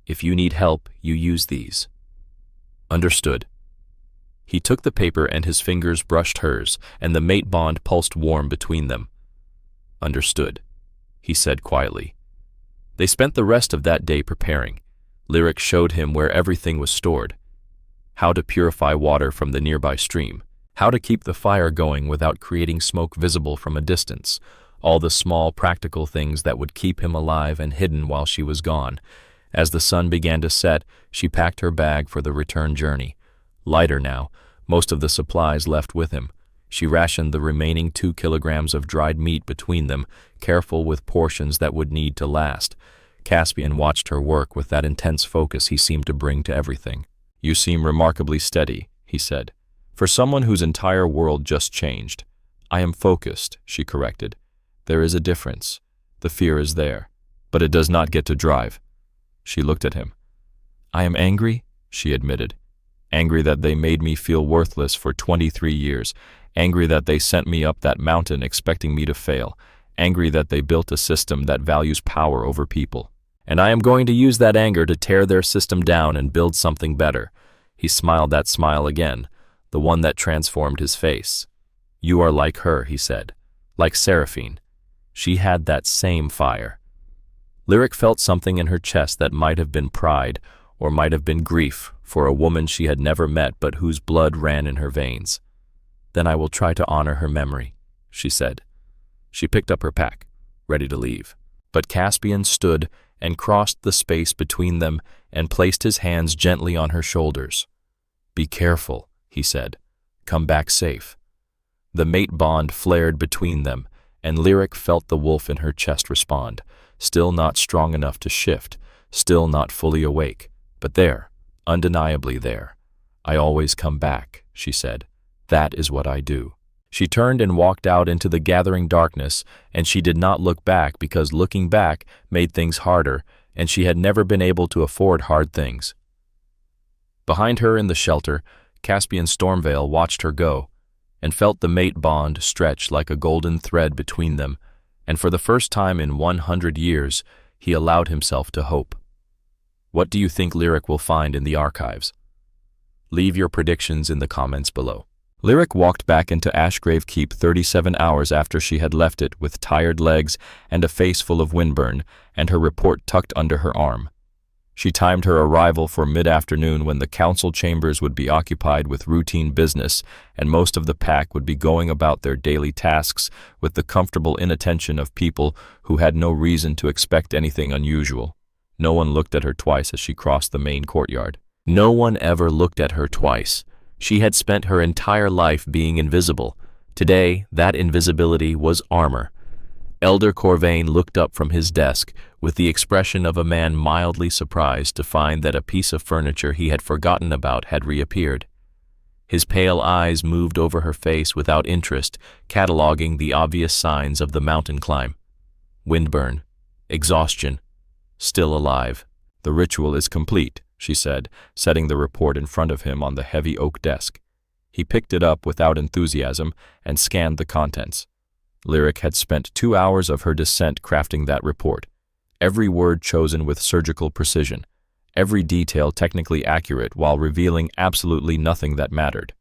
"If you need help, you use these." "Understood." He took the paper and his fingers brushed hers, and the mate bond pulsed warm between them. "Understood," he said quietly. They spent the rest of that day preparing. Lyric showed him where everything was stored, how to purify water from the nearby stream, how to keep the fire going without creating smoke visible from a distance, all the small practical things that would keep him alive and hidden while she was gone. As the sun began to set, she packed her bag for the return journey. Lighter now, most of the supplies left with him. She rationed the remaining 2 kilograms of dried meat between them, careful with portions that would need to last. Caspian watched her work with that intense focus he seemed to bring to everything. "You seem remarkably steady," he said, "for someone whose entire world just changed." "I am focused," she corrected. "There is a difference. The fear is there, but it does not get to drive." She looked at him. "I am angry," she admitted. "Angry that they made me feel worthless for 23 years. Angry that they sent me up that mountain expecting me to fail. Angry that they built a system that values power over people. And I am going to use that anger to tear their system down and build something better." He smiled that smile again, the one that transformed his face. "You are like her," he said, "like Seraphine. She had that same fire." Lyric felt something in her chest that might have been pride, or might have been grief, for a woman she had never met but whose blood ran in her veins. "Then I will try to honor her memory," she said. She picked up her pack, ready to leave. But Caspian stood and crossed the space between them and placed his hands gently on her shoulders. "Be careful," he said. "Come back safe." The mate bond flared between them, and Lyric felt the wolf in her chest respond, still not strong enough to shift, still not fully awake, but there, undeniably there. "I always come back," she said. "That is what I do." She turned and walked out into the gathering darkness, and she did not look back because looking back made things harder, and she had never been able to afford hard things. Behind her in the shelter, Caspian Stormveil watched her go, and felt the mate bond stretch like a golden thread between them, and for the first time in 100 years, he allowed himself to hope. What do you think Lyric will find in the archives? Leave your predictions in the comments below. Lyric walked back into Ashgrave Keep 37 hours after she had left it with tired legs and a face full of windburn, and her report tucked under her arm. She timed her arrival for mid-afternoon when the council chambers would be occupied with routine business and most of the pack would be going about their daily tasks with the comfortable inattention of people who had no reason to expect anything unusual. No one looked at her twice as she crossed the main courtyard. No one ever looked at her twice. She had spent her entire life being invisible. Today, that invisibility was armor. Elder Corvain looked up from his desk with the expression of a man mildly surprised to find that a piece of furniture he had forgotten about had reappeared. His pale eyes moved over her face without interest, cataloging the obvious signs of the mountain climb. Windburn, exhaustion, still alive. "The ritual is complete," she said, setting the report in front of him on the heavy oak desk. He picked it up without enthusiasm and scanned the contents. Lyric had spent 2 hours of her descent crafting that report. Every word chosen with surgical precision, every detail technically accurate while revealing absolutely nothing that mattered.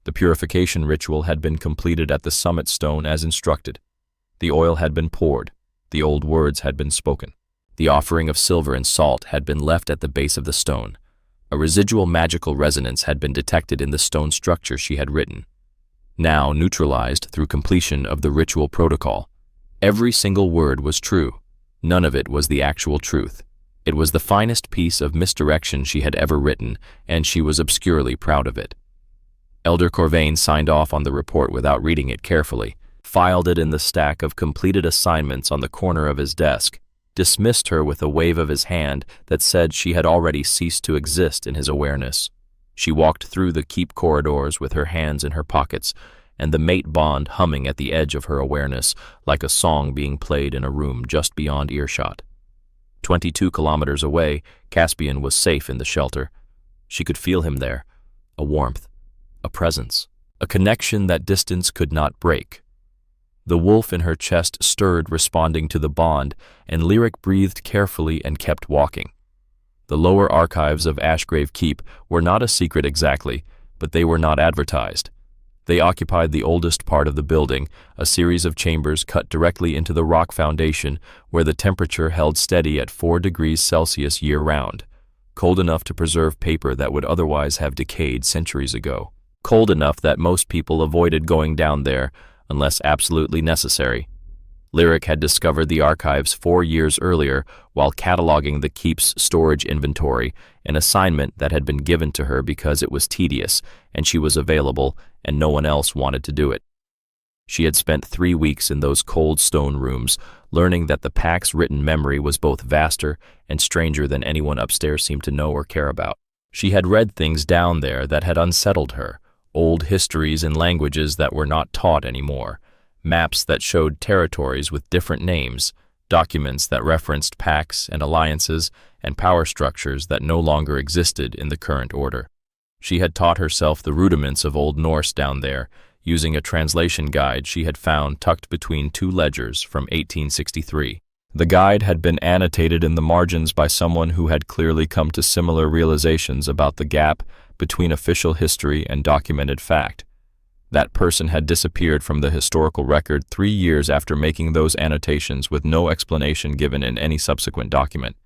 The purification ritual had been completed at the summit stone as instructed. The oil had been poured. The old words had been spoken. The offering of silver and salt had been left at the base of the stone. A residual magical resonance had been detected in the stone structure she had written, now neutralized through completion of the ritual protocol. Every single word was true. None of it was the actual truth. It was the finest piece of misdirection she had ever written, and she was obscurely proud of it. Elder Corvain signed off on the report without reading it carefully, filed it in the stack of completed assignments on the corner of his desk, dismissed her with a wave of his hand that said she had already ceased to exist in his awareness. She walked through the keep corridors with her hands in her pockets, and the mate bond humming at the edge of her awareness like a song being played in a room just beyond earshot. 22 kilometers away, Caspian was safe in the shelter. She could feel him there, a warmth, a presence, a connection that distance could not break. The wolf in her chest stirred, responding to the bond, and Lyric breathed carefully and kept walking. The lower archives of Ashgrave Keep were not a secret exactly, but they were not advertised. They occupied the oldest part of the building, a series of chambers cut directly into the rock foundation where the temperature held steady at 4 degrees Celsius year-round. cold enough to preserve paper that would otherwise have decayed centuries ago, cold enough that most people avoided going down there unless absolutely necessary. Lyric had discovered the archives 4 years earlier while cataloging the keep's storage inventory, an assignment that had been given to her because it was tedious and she was available and no one else wanted to do it. She had spent 3 weeks in those cold stone rooms, learning that the pack's written memory was both vaster and stranger than anyone upstairs seemed to know or care about. She had read things down there that had unsettled her, old histories in languages that were not taught anymore, maps that showed territories with different names, documents that referenced pacts and alliances and power structures that no longer existed in the current order. She had taught herself the rudiments of Old Norse down there, using a translation guide she had found tucked between 2 ledgers from 1863. The guide had been annotated in the margins by someone who had clearly come to similar realizations about the gap between official history and documented fact. That person had disappeared from the historical record 3 years after making those annotations with no explanation given in any subsequent document.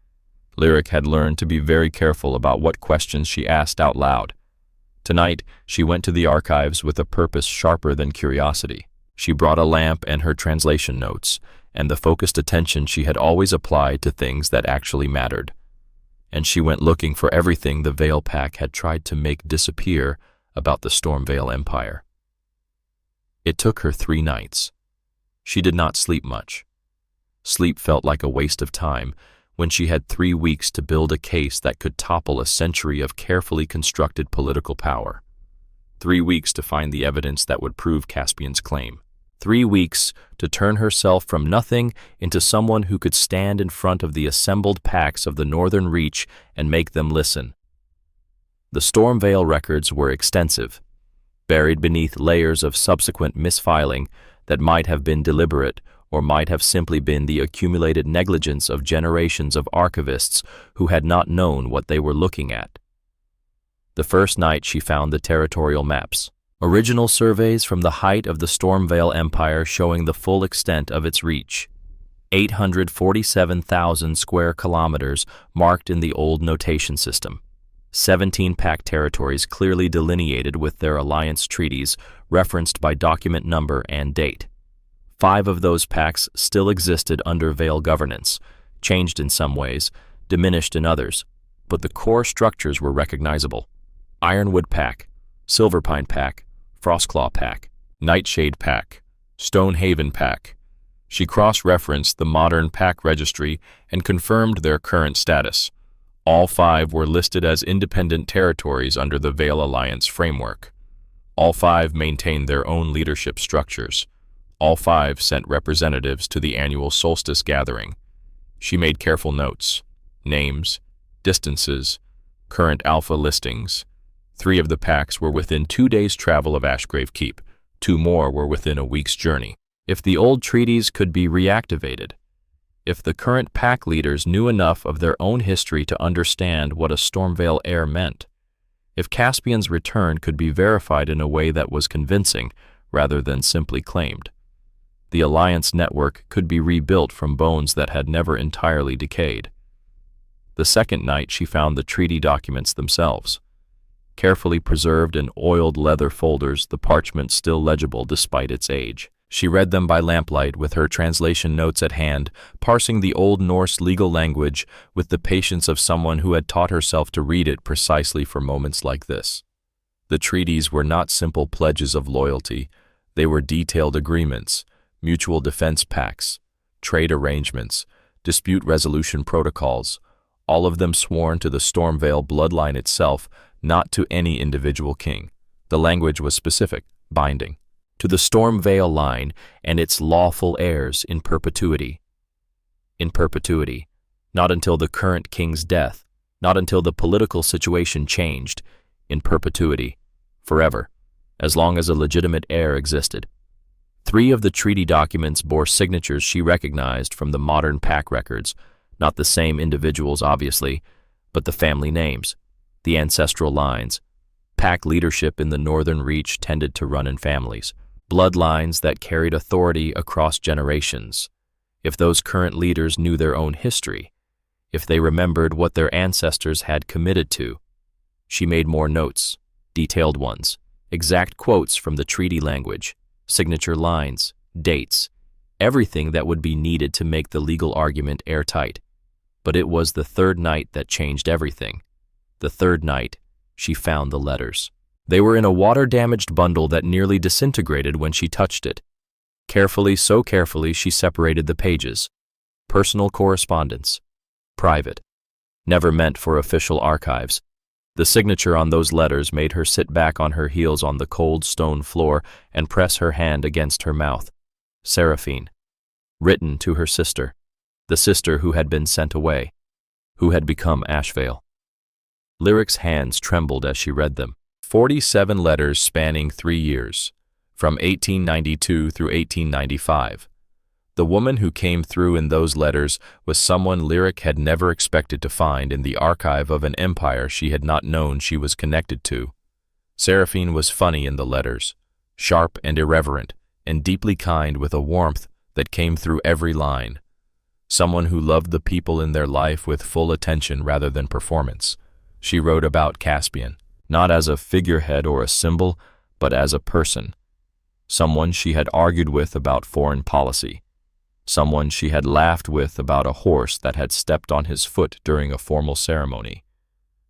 Lyric had learned to be very careful about what questions she asked out loud. Tonight, she went to the archives with a purpose sharper than curiosity. She brought a lamp and her translation notes, and the focused attention she had always applied to things that actually mattered. And she went looking for everything the Veil Pack had tried to make disappear about the Stormveil Empire. It took her 3 nights. She did not sleep much. Sleep felt like a waste of time when she had 3 weeks to build a case that could topple a century of carefully constructed political power. 3 weeks to find the evidence that would prove Caspian's claim. 3 weeks to turn herself from nothing into someone who could stand in front of the assembled packs of the Northern Reach and make them listen. The Stormveil records were extensive, buried beneath layers of subsequent misfiling that might have been deliberate or might have simply been the accumulated negligence of generations of archivists who had not known what they were looking at. The first night she found the territorial maps, original surveys from the height of the Stormveil Empire showing the full extent of its reach. 847,000 square kilometers marked in the old notation system. 17 pack territories clearly delineated with their alliance treaties, referenced by document number and date. 5 of those packs still existed under Veil governance, changed in some ways, diminished in others, but the core structures were recognizable. Ironwood Pack, Silverpine Pack, Frostclaw Pack, Nightshade Pack, Stonehaven Pack. She cross-referenced the modern pack registry and confirmed their current status. All 5 were listed as independent territories under the Veil Alliance framework. All 5 maintained their own leadership structures. All 5 sent representatives to the annual Solstice Gathering. She made careful notes, names, distances, current alpha listings. 3 of the packs were within 2 days' travel of Ashgrave Keep. 2 more were within a week's journey. If the old treaties could be reactivated, if the current pack leaders knew enough of their own history to understand what a Stormveil heir meant, if Caspian's return could be verified in a way that was convincing rather than simply claimed, the Alliance network could be rebuilt from bones that had never entirely decayed. The second night she found the treaty documents themselves. Carefully preserved in oiled leather folders, the parchment still legible despite its age. She read them by lamplight with her translation notes at hand, parsing the Old Norse legal language with the patience of someone who had taught herself to read it precisely for moments like this. The treaties were not simple pledges of loyalty. They were detailed agreements, mutual defense pacts, trade arrangements, dispute resolution protocols, all of them sworn to the Stormveil bloodline itself, not to any individual king. The language was specific, binding, to the Stormveil line and its lawful heirs in perpetuity. In perpetuity, not until the current king's death, not until the political situation changed. In perpetuity, forever, as long as a legitimate heir existed. 3 of the treaty documents bore signatures she recognized from the modern pack records, not the same individuals obviously, but the family names, the ancestral lines. Pack leadership in the Northern Reach tended to run in families, bloodlines that carried authority across generations. If those current leaders knew their own history, if they remembered what their ancestors had committed to. She made more notes, detailed ones, exact quotes from the treaty language, signature lines, dates, everything that would be needed to make the legal argument airtight. But it was the third night that changed everything. The third night, she found the letters. They were in a water-damaged bundle that nearly disintegrated when she touched it. Carefully, so carefully, she separated the pages. Personal correspondence. Private. Never meant for official archives. The signature on those letters made her sit back on her heels on the cold stone floor and press her hand against her mouth. Seraphine. Written to her sister. The sister who had been sent away. Who had become Ashvale. Lyric's hands trembled as she read them. 47 letters spanning 3 years, from 1892 through 1895. The woman who came through in those letters was someone Lyric had never expected to find in the archive of an empire she had not known she was connected to. Seraphine was funny in the letters, sharp and irreverent, and deeply kind with a warmth that came through every line. Someone who loved the people in their life with full attention rather than performance. She wrote about Caspian, not as a figurehead or a symbol, but as a person. Someone she had argued with about foreign policy. Someone she had laughed with about a horse that had stepped on his foot during a formal ceremony.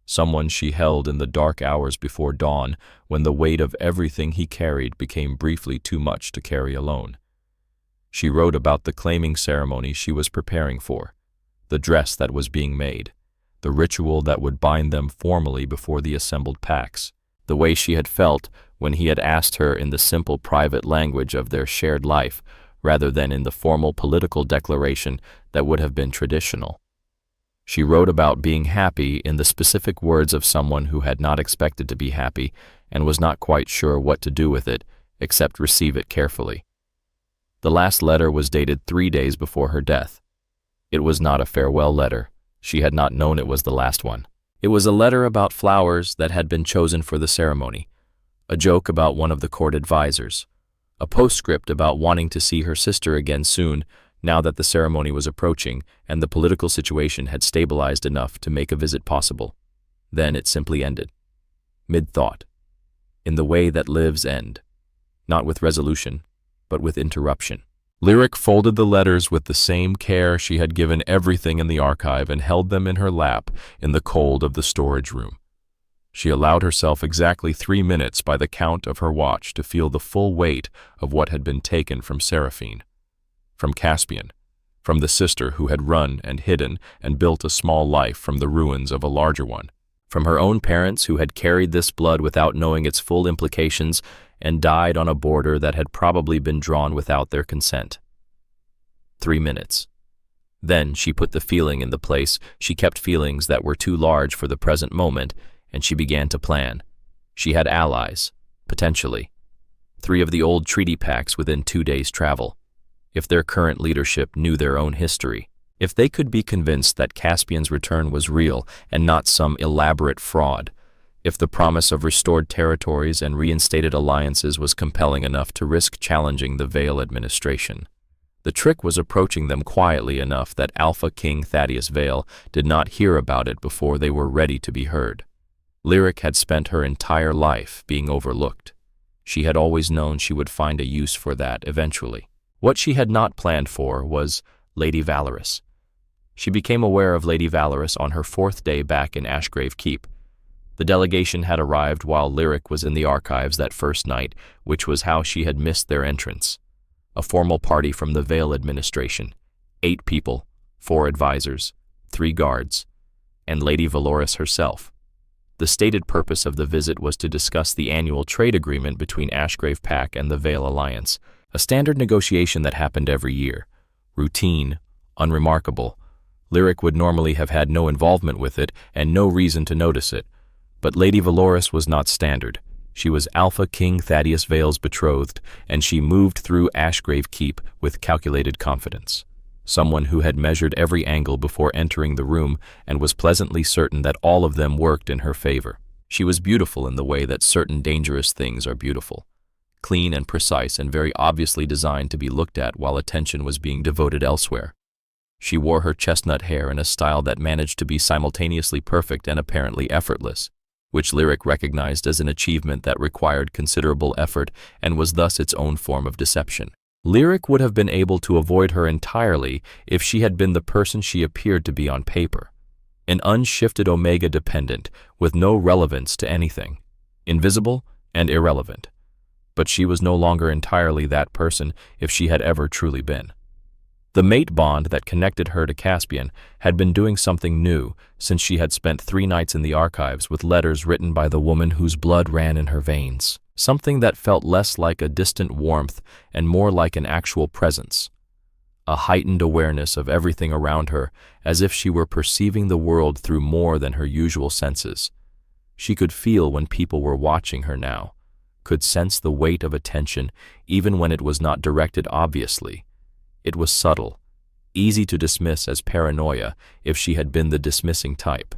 Someone she held in the dark hours before dawn when the weight of everything he carried became briefly too much to carry alone. She wrote about the claiming ceremony she was preparing for, the dress that was being made, the ritual that would bind them formally before the assembled packs, the way she had felt when he had asked her in the simple private language of their shared life rather than in the formal political declaration that would have been traditional. She wrote about being happy in the specific words of someone who had not expected to be happy and was not quite sure what to do with it except receive it carefully. The last letter was dated 3 days before her death. It was not a farewell letter. She had not known it was the last one. It was a letter about flowers that had been chosen for the ceremony, a joke about one of the court advisors, a postscript about wanting to see her sister again soon now that the ceremony was approaching and the political situation had stabilized enough to make a visit possible. Then it simply ended. Mid-thought. In the way that lives end. Not with resolution, but with interruption. Lyric folded the letters with the same care she had given everything in the archive and held them in her lap in the cold of the storage room. She allowed herself exactly 3 minutes by the count of her watch to feel the full weight of what had been taken from Seraphine, from Caspian, from the sister who had run and hidden and built a small life from the ruins of a larger one, from her own parents who had carried this blood without knowing its full implications and died on a border that had probably been drawn without their consent. 3 minutes. Then she put the feeling in the place she kept feelings that were too large for the present moment, and she began to plan. She had allies, potentially. 3 of the old treaty packs within 2 days' travel. If their current leadership knew their own history, if they could be convinced that Caspian's return was real and not some elaborate fraud, if the promise of restored territories and reinstated alliances was compelling enough to risk challenging the Vale administration. The trick was approaching them quietly enough that Alpha King Thaddeus Vale did not hear about it before they were ready to be heard. Lyric had spent her entire life being overlooked. She had always known she would find a use for that eventually. What she had not planned for was Lady Valorous. She became aware of Lady Valorous on her 4th day back in Ashgrave Keep. The delegation had arrived while Lyric was in the archives that first night, which was how she had missed their entrance. A formal party from the Vale administration. 8 people, 4 advisors, 3 guards, and Lady Valorous herself. The stated purpose of the visit was to discuss the annual trade agreement between Ashgrave Pack and the Vale Alliance, a standard negotiation that happened every year. Routine, unremarkable. Lyric would normally have had no involvement with it and no reason to notice it. But Lady Valorous was not standard. She was Alpha King Thaddeus Vale's betrothed, and she moved through Ashgrave Keep with calculated confidence. Someone who had measured every angle before entering the room and was pleasantly certain that all of them worked in her favor. She was beautiful in the way that certain dangerous things are beautiful. Clean and precise and very obviously designed to be looked at while attention was being devoted elsewhere. She wore her chestnut hair in a style that managed to be simultaneously perfect and apparently effortless, which Lyric recognized as an achievement that required considerable effort and was thus its own form of deception. Lyric would have been able to avoid her entirely if she had been the person she appeared to be on paper. An unshifted Omega dependent with no relevance to anything, invisible and irrelevant. But she was no longer entirely that person if she had ever truly been. The mate bond that connected her to Caspian had been doing something new since she had spent 3 nights in the archives with letters written by the woman whose blood ran in her veins, something that felt less like a distant warmth and more like an actual presence. A heightened awareness of everything around her, as if she were perceiving the world through more than her usual senses. She could feel when people were watching her now, could sense the weight of attention even when it was not directed obviously. It was subtle, easy to dismiss as paranoia if she had been the dismissing type.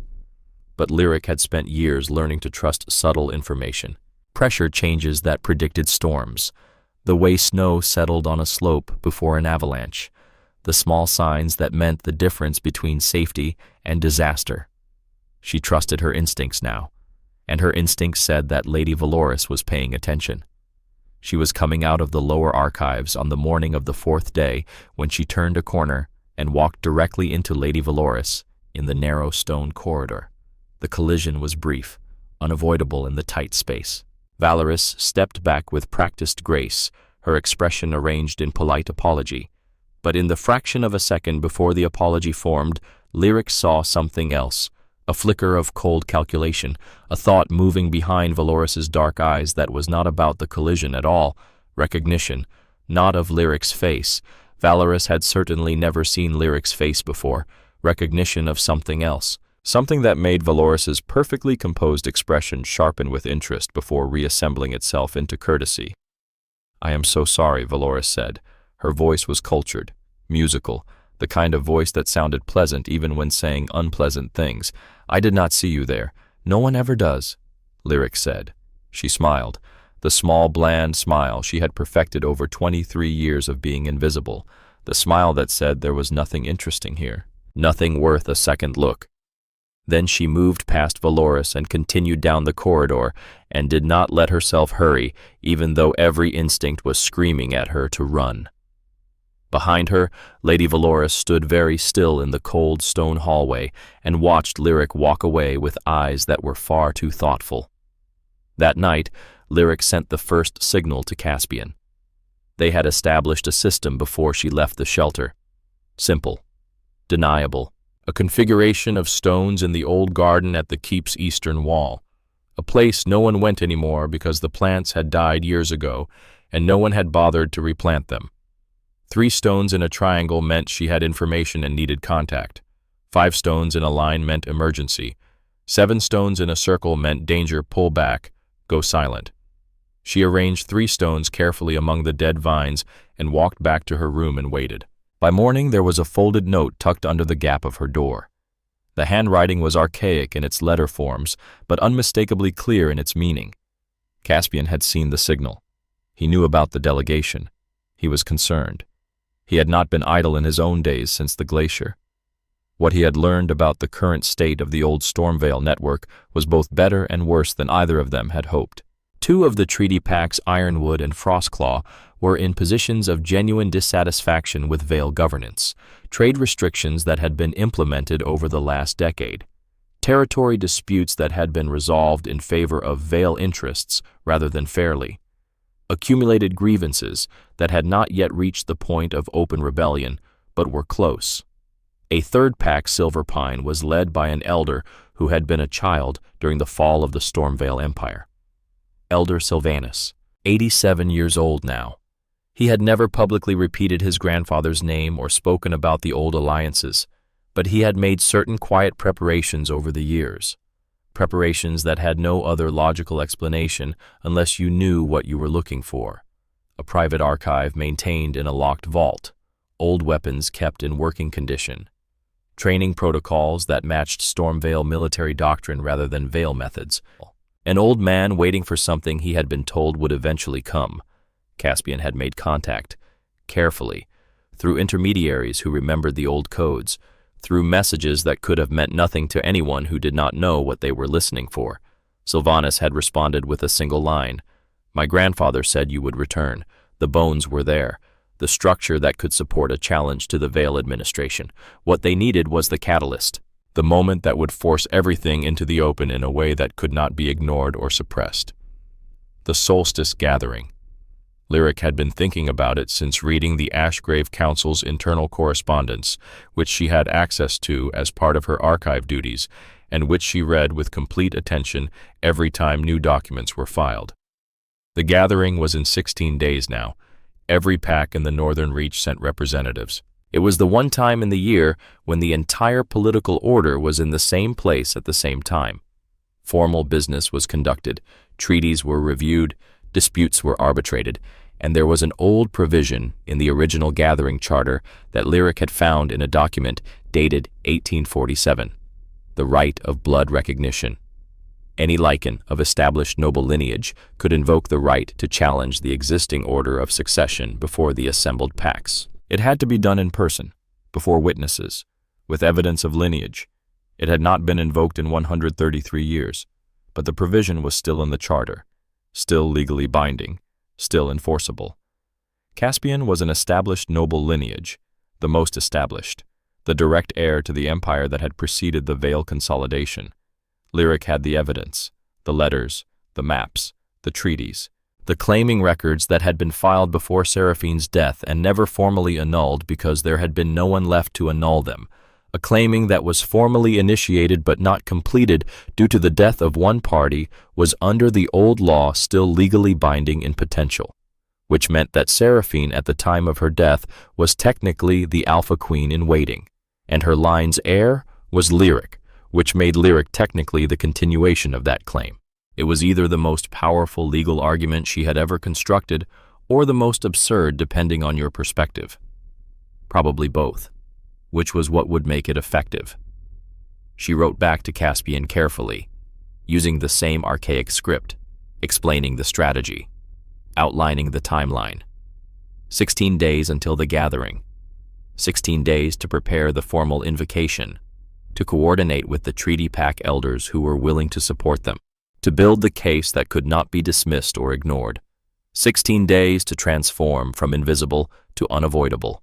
But Lyric had spent years learning to trust subtle information. Pressure changes that predicted storms, the way snow settled on a slope before an avalanche, the small signs that meant the difference between safety and disaster. She trusted her instincts now, and her instincts said that Lady Valoris was paying attention. She was coming out of the lower archives on the morning of the 4th day when she turned a corner and walked directly into Lady Valoris in the narrow stone corridor. The collision was brief, unavoidable in the tight space. Valoris stepped back with practiced grace, her expression arranged in polite apology. But in the fraction of a second before the apology formed, Lyric saw something else. A flicker of cold calculation, a thought moving behind Valoris's dark eyes that was not about the collision at all. Recognition, not of Lyric's face. Valoris had certainly never seen Lyric's face before. Recognition of something else. Something that made Valoris's perfectly composed expression sharpen with interest before reassembling itself into courtesy. "I am so sorry," Valoris said. Her voice was cultured, musical, the kind of voice that sounded pleasant even when saying unpleasant things. "I did not see you there. No one ever does," Lyric said. She smiled, the small, bland smile she had perfected over 23 years of being invisible, the smile that said there was nothing interesting here, nothing worth a second look. Then she moved past Valoris and continued down the corridor and did not let herself hurry, even though every instinct was screaming at her to run. Behind her, Lady Valoris stood very still in the cold stone hallway and watched Lyric walk away with eyes that were far too thoughtful. That night, Lyric sent the first signal to Caspian. They had established a system before she left the shelter. Simple, deniable, a configuration of stones in the old garden at the keep's eastern wall, a place no one went anymore because the plants had died years ago and no one had bothered to replant them. 3 stones in a triangle meant she had information and needed contact. 5 stones in a line meant emergency. 7 stones in a circle meant danger, pull back, go silent. She arranged 3 stones carefully among the dead vines and walked back to her room and waited. By morning there was a folded note tucked under the gap of her door. The handwriting was archaic in its letter forms, but unmistakably clear in its meaning. Caspian had seen the signal. He knew about the delegation. He was concerned. He had not been idle in his own days since the Glacier. What he had learned about the current state of the old Stormveil network was both better and worse than either of them had hoped. 2 of the treaty packs, Ironwood and Frostclaw, were in positions of genuine dissatisfaction with Veil governance, trade restrictions that had been implemented over the last decade, territory disputes that had been resolved in favor of Veil interests rather than fairly, accumulated grievances that had not yet reached the point of open rebellion, but were close. A 3rd pack, Silverpine, was led by an elder who had been a child during the fall of the Stormveil Empire. Elder Sylvanus, 87 years old now. He had never publicly repeated his grandfather's name or spoken about the old alliances, but he had made certain quiet preparations over the years. Preparations that had no other logical explanation unless you knew what you were looking for. A private archive maintained in a locked vault, old weapons kept in working condition, training protocols that matched Stormveil military doctrine rather than Veil methods, an old man waiting for something he had been told would eventually come. Caspian had made contact, carefully, through intermediaries who remembered the old codes, through messages that could have meant nothing to anyone who did not know what they were listening for. Sylvanus had responded with a single line. "My grandfather said you would return. The bones were there. The structure that could support a challenge to the Veil administration. What they needed was the catalyst. The moment that would force everything into the open in a way that could not be ignored or suppressed." The Solstice Gathering. Lyric had been thinking about it since reading the Ashgrave Council's internal correspondence, which she had access to as part of her archive duties, and which she read with complete attention every time new documents were filed. The gathering was in 16 days now. Every pack in the Northern Reach sent representatives. It was the one time in the year when the entire political order was in the same place at the same time. Formal business was conducted, treaties were reviewed, disputes were arbitrated, and there was an old provision in the original gathering charter that Lyric had found in a document dated 1847, the right of blood recognition. Any lichen of established noble lineage could invoke the right to challenge the existing order of succession before the assembled packs. It had to be done in person, before witnesses, with evidence of lineage. It had not been invoked in 133 years, but the provision was still in the charter, still legally binding, still enforceable. Caspian was an established noble lineage, the most established, the direct heir to the empire that had preceded the Veil consolidation. Lyric had the evidence, the letters, the maps, the treaties, the claiming records that had been filed before Seraphine's death and never formally annulled because there had been no one left to annul them, a claiming that was formally initiated but not completed due to the death of one party was under the old law still legally binding in potential, which meant that Seraphine at the time of her death was technically the Alpha Queen in waiting, and her line's heir was Lyric, which made Lyric technically the continuation of that claim. It was either the most powerful legal argument she had ever constructed or the most absurd depending on your perspective. Probably both, which was what would make it effective. She wrote back to Caspian carefully, using the same archaic script, explaining the strategy, outlining the timeline. 16 days until the gathering. 16 days to prepare the formal invocation, to coordinate with the treaty pack elders who were willing to support them, to build the case that could not be dismissed or ignored. 16 days to transform from invisible to unavoidable.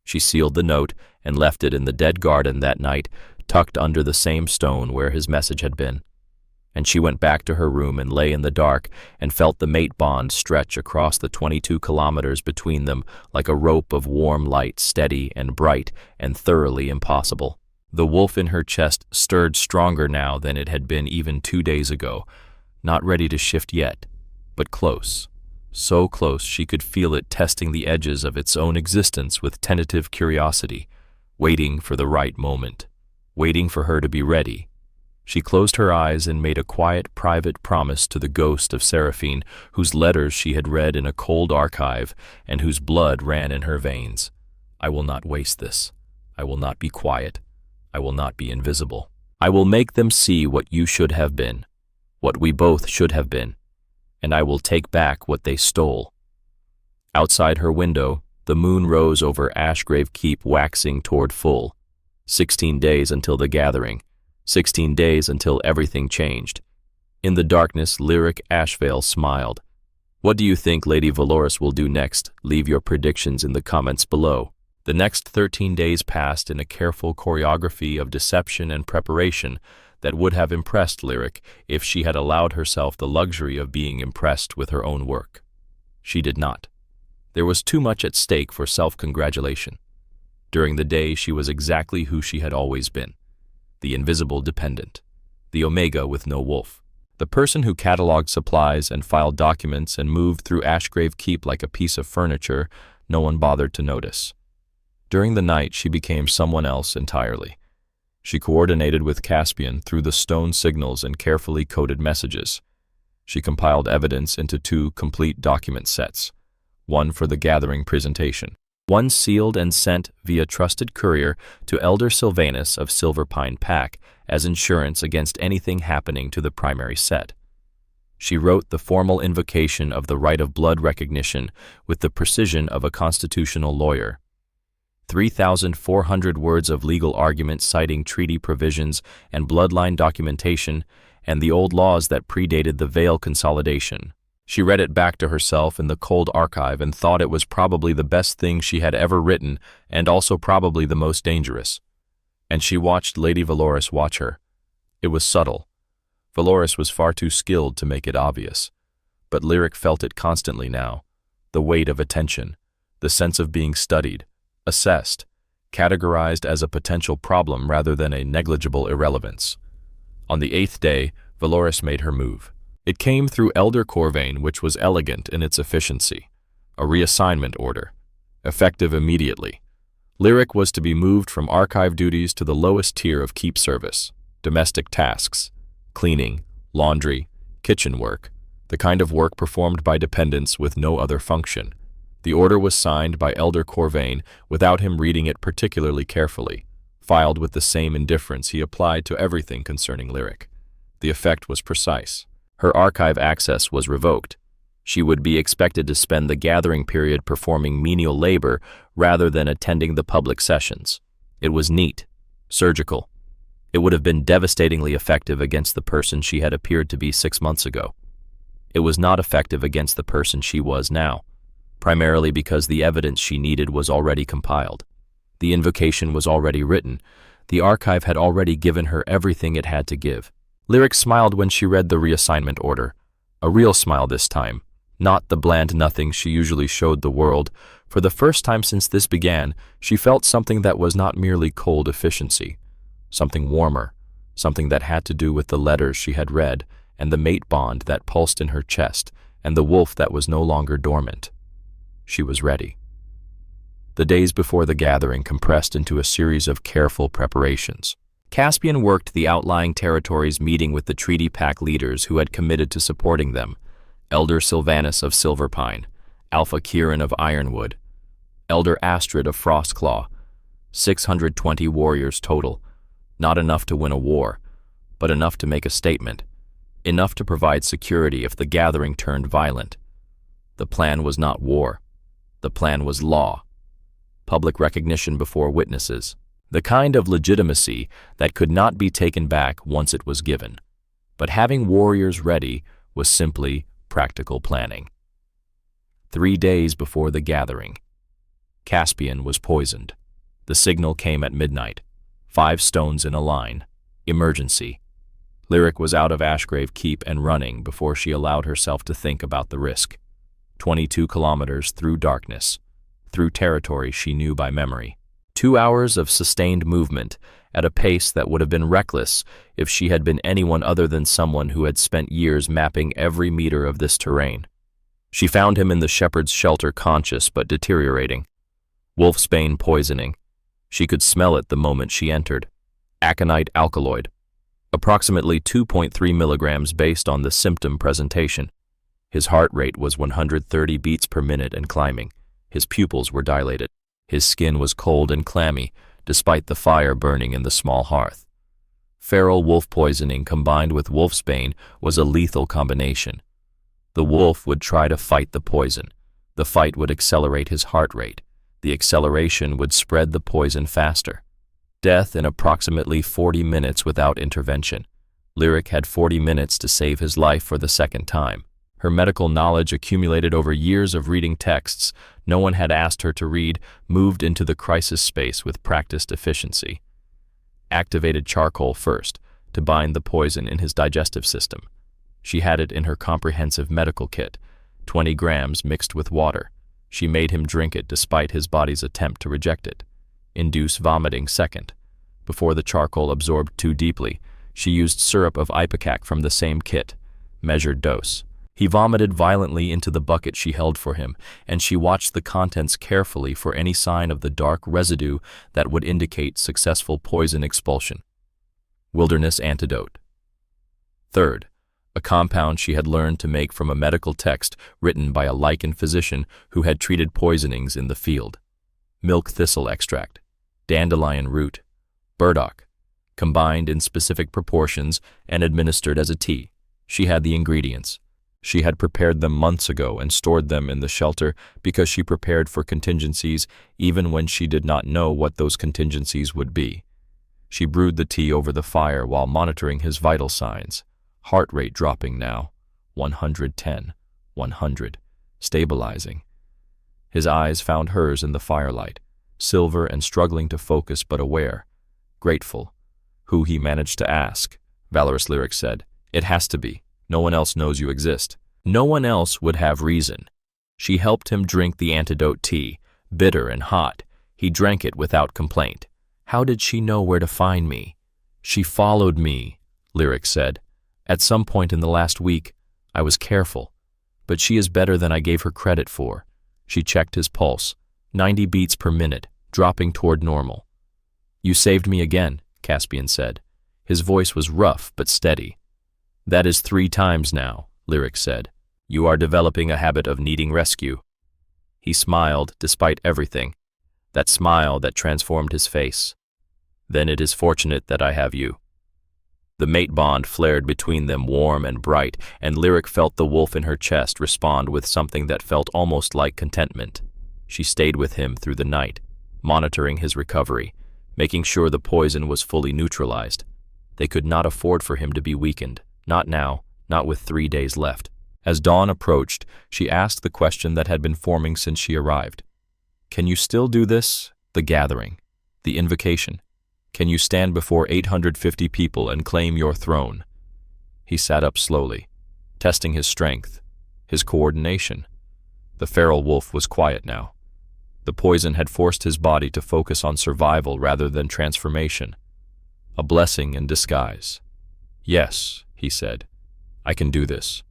She sealed the note and left it in the dead garden that night, tucked under the same stone where his message had been. And she went back to her room and lay in the dark and felt the mate bond stretch across the 22 kilometers between them like a rope of warm light, steady and bright and thoroughly impossible. The wolf in her chest stirred stronger now than it had been even 2 days ago, not ready to shift yet, but close. So close she could feel it testing the edges of its own existence with tentative curiosity, waiting for the right moment, waiting for her to be ready. She closed her eyes and made a quiet, private promise to the ghost of Seraphine, whose letters she had read in a cold archive and whose blood ran in her veins. I will not waste this. I will not be quiet. I will not be invisible. I will make them see what you should have been, what we both should have been, and I will take back what they stole. Outside her window, the moon rose over Ashgrave Keep, waxing toward full. 16 days until the gathering. 16 days until everything changed. In the darkness, Lyric Ashvale smiled. What do you think Lady Valoris will do next? Leave your predictions in the comments below. The next 13 days passed in a careful choreography of deception and preparation that would have impressed Lyric if she had allowed herself the luxury of being impressed with her own work. She did not. There was too much at stake for self-congratulation. During the day, she was exactly who she had always been. The invisible dependent, the Omega with no wolf, the person who cataloged supplies and filed documents and moved through Ashgrave Keep like a piece of furniture no one bothered to notice. During the night, she became someone else entirely. She coordinated with Caspian through the stone signals and carefully coded messages. She compiled evidence into 2 complete document sets, one for the gathering presentation, one sealed and sent via trusted courier to Elder Sylvanus of Silver Pine Pack as insurance against anything happening to the primary set. She wrote the formal invocation of the right of blood recognition with the precision of a constitutional lawyer. 3,400 words of legal argument citing treaty provisions and bloodline documentation and the old laws that predated the Veil consolidation. She read it back to herself in the cold archive and thought it was probably the best thing she had ever written and also probably the most dangerous. And she watched Lady Valorous watch her. It was subtle. Valorous was far too skilled to make it obvious. But Lyric felt it constantly now. The weight of attention, the sense of being studied, assessed, categorized as a potential problem rather than a negligible irrelevance. On the 8th day, Valorous made her move. It came through Elder Corvain, which was elegant in its efficiency. A reassignment order, effective immediately. Lyric was to be moved from archive duties to the lowest tier of keep service, domestic tasks, cleaning, laundry, kitchen work, the kind of work performed by dependents with no other function. The order was signed by Elder Corvain without him reading it particularly carefully, filed with the same indifference he applied to everything concerning Lyric. The effect was precise. Her archive access was revoked. She would be expected to spend the gathering period performing menial labor rather than attending the public sessions. It was neat, surgical. It would have been devastatingly effective against the person she had appeared to be 6 months ago. It was not effective against the person she was now, primarily because the evidence she needed was already compiled. The invocation was already written. The archive had already given her everything it had to give. Lyric smiled when she read the reassignment order. A real smile this time, not the bland nothing she usually showed the world. For the first time since this began, she felt something that was not merely cold efficiency. Something warmer, something that had to do with the letters she had read, and the mate bond that pulsed in her chest, and the wolf that was no longer dormant. She was ready. The days before the gathering compressed into a series of careful preparations. Caspian worked the outlying territories, meeting with the Treaty Pack leaders who had committed to supporting them. Elder Sylvanus of Silverpine, Alpha Kieran of Ironwood, Elder Astrid of Frostclaw. 620 warriors total. Not enough to win a war, but enough to make a statement. Enough to provide security if the gathering turned violent. The plan was not war. The plan was law. Public recognition before witnesses. The kind of legitimacy that could not be taken back once it was given. But having warriors ready was simply practical planning. 3 days before the gathering, Caspian was poisoned. The signal came at midnight. 5 stones in a line. Emergency. Lyric was out of Ashgrave Keep and running before she allowed herself to think about the risk. 22 kilometers through darkness, through territory she knew by memory. 2 hours of sustained movement at a pace that would have been reckless if she had been anyone other than someone who had spent years mapping every meter of this terrain. She found him in the shepherd's shelter, conscious but deteriorating. Wolfsbane poisoning. She could smell it the moment she entered. Aconite alkaloid. Approximately 2.3 milligrams based on the symptom presentation. His heart rate was 130 beats per minute and climbing. His pupils were dilated. His skin was cold and clammy, despite the fire burning in the small hearth. Feral wolf poisoning combined with wolfsbane was a lethal combination. The wolf would try to fight the poison. The fight would accelerate his heart rate. The acceleration would spread the poison faster. Death in approximately 40 minutes without intervention. Lyric had 40 minutes to save his life for the second time. Her medical knowledge, accumulated over years of reading texts no one had asked her to read, moved into the crisis space with practiced efficiency. Activated charcoal first, to bind the poison in his digestive system. She had it in her comprehensive medical kit, 20 grams mixed with water. She made him drink it despite his body's attempt to reject it. Induce vomiting second. Before the charcoal absorbed too deeply, she used syrup of ipecac from the same kit. Measured dose. He vomited violently into the bucket she held for him, and she watched the contents carefully for any sign of the dark residue that would indicate successful poison expulsion. Wilderness antidote. Third, a compound she had learned to make from a medical text written by a lichen physician who had treated poisonings in the field. Milk thistle extract, dandelion root, burdock, combined in specific proportions and administered as a tea. She had the ingredients. She had prepared them months ago and stored them in the shelter because she prepared for contingencies even when she did not know what those contingencies would be. She brewed the tea over the fire while monitoring his vital signs. Heart rate dropping now, 110, 100, stabilizing. His eyes found hers in the firelight, silver and struggling to focus but aware, grateful. Who, he managed to ask. Valorous Lyric said, "It has to be. No one else knows you exist." No one else would have reason. She helped him drink the antidote tea, bitter and hot. He drank it without complaint. How did she know where to find me? She followed me, Lyric said. At some point in the last week, I was careful. But she is better than I gave her credit for. She checked his pulse, 90 beats per minute, dropping toward normal. You saved me again, Caspian said. His voice was rough but steady. That is 3 times now, Lyric said. You are developing a habit of needing rescue. He smiled despite everything, that smile that transformed his face. Then it is fortunate that I have you. The mate bond flared between them warm and bright, and Lyric felt the wolf in her chest respond with something that felt almost like contentment. She stayed with him through the night, monitoring his recovery, making sure the poison was fully neutralized. They could not afford for him to be weakened, not now, not with 3 days left. As dawn approached, she asked the question that had been forming since she arrived. Can you still do this? The gathering, the invocation. Can you stand before 850 people and claim your throne? He sat up slowly, testing his strength, his coordination. The feral wolf was quiet now. The poison had forced his body to focus on survival rather than transformation. A blessing in disguise. Yes, he said. I can do this.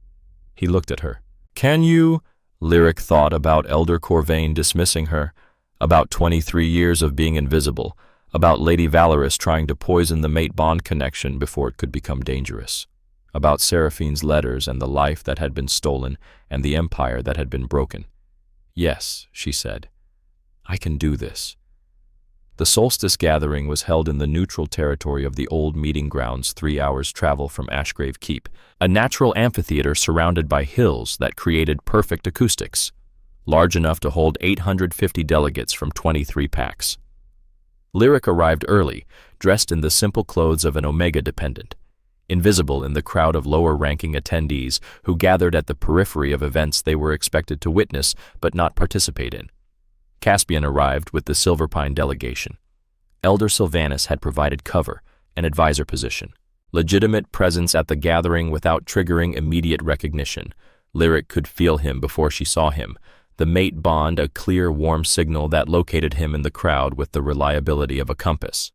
He looked at her. Can you? Lyric thought about Elder Corvain dismissing her, about 23 years of being invisible, about Lady Valorous trying to poison the mate-bond connection before it could become dangerous, about Seraphine's letters and the life that had been stolen and the empire that had been broken. Yes, she said. I can do this. The Solstice Gathering was held in the neutral territory of the old meeting grounds 3 hours' travel from Ashgrave Keep, a natural amphitheater surrounded by hills that created perfect acoustics, large enough to hold 850 delegates from 23 packs. Lyric arrived early, dressed in the simple clothes of an Omega dependent, invisible in the crowd of lower-ranking attendees who gathered at the periphery of events they were expected to witness but not participate in. Caspian arrived with the Silverpine delegation. Elder Sylvanus had provided cover, an advisor position. Legitimate presence at the gathering without triggering immediate recognition. Lyric could feel him before she saw him. The mate bond, a clear, warm signal that located him in the crowd with the reliability of a compass.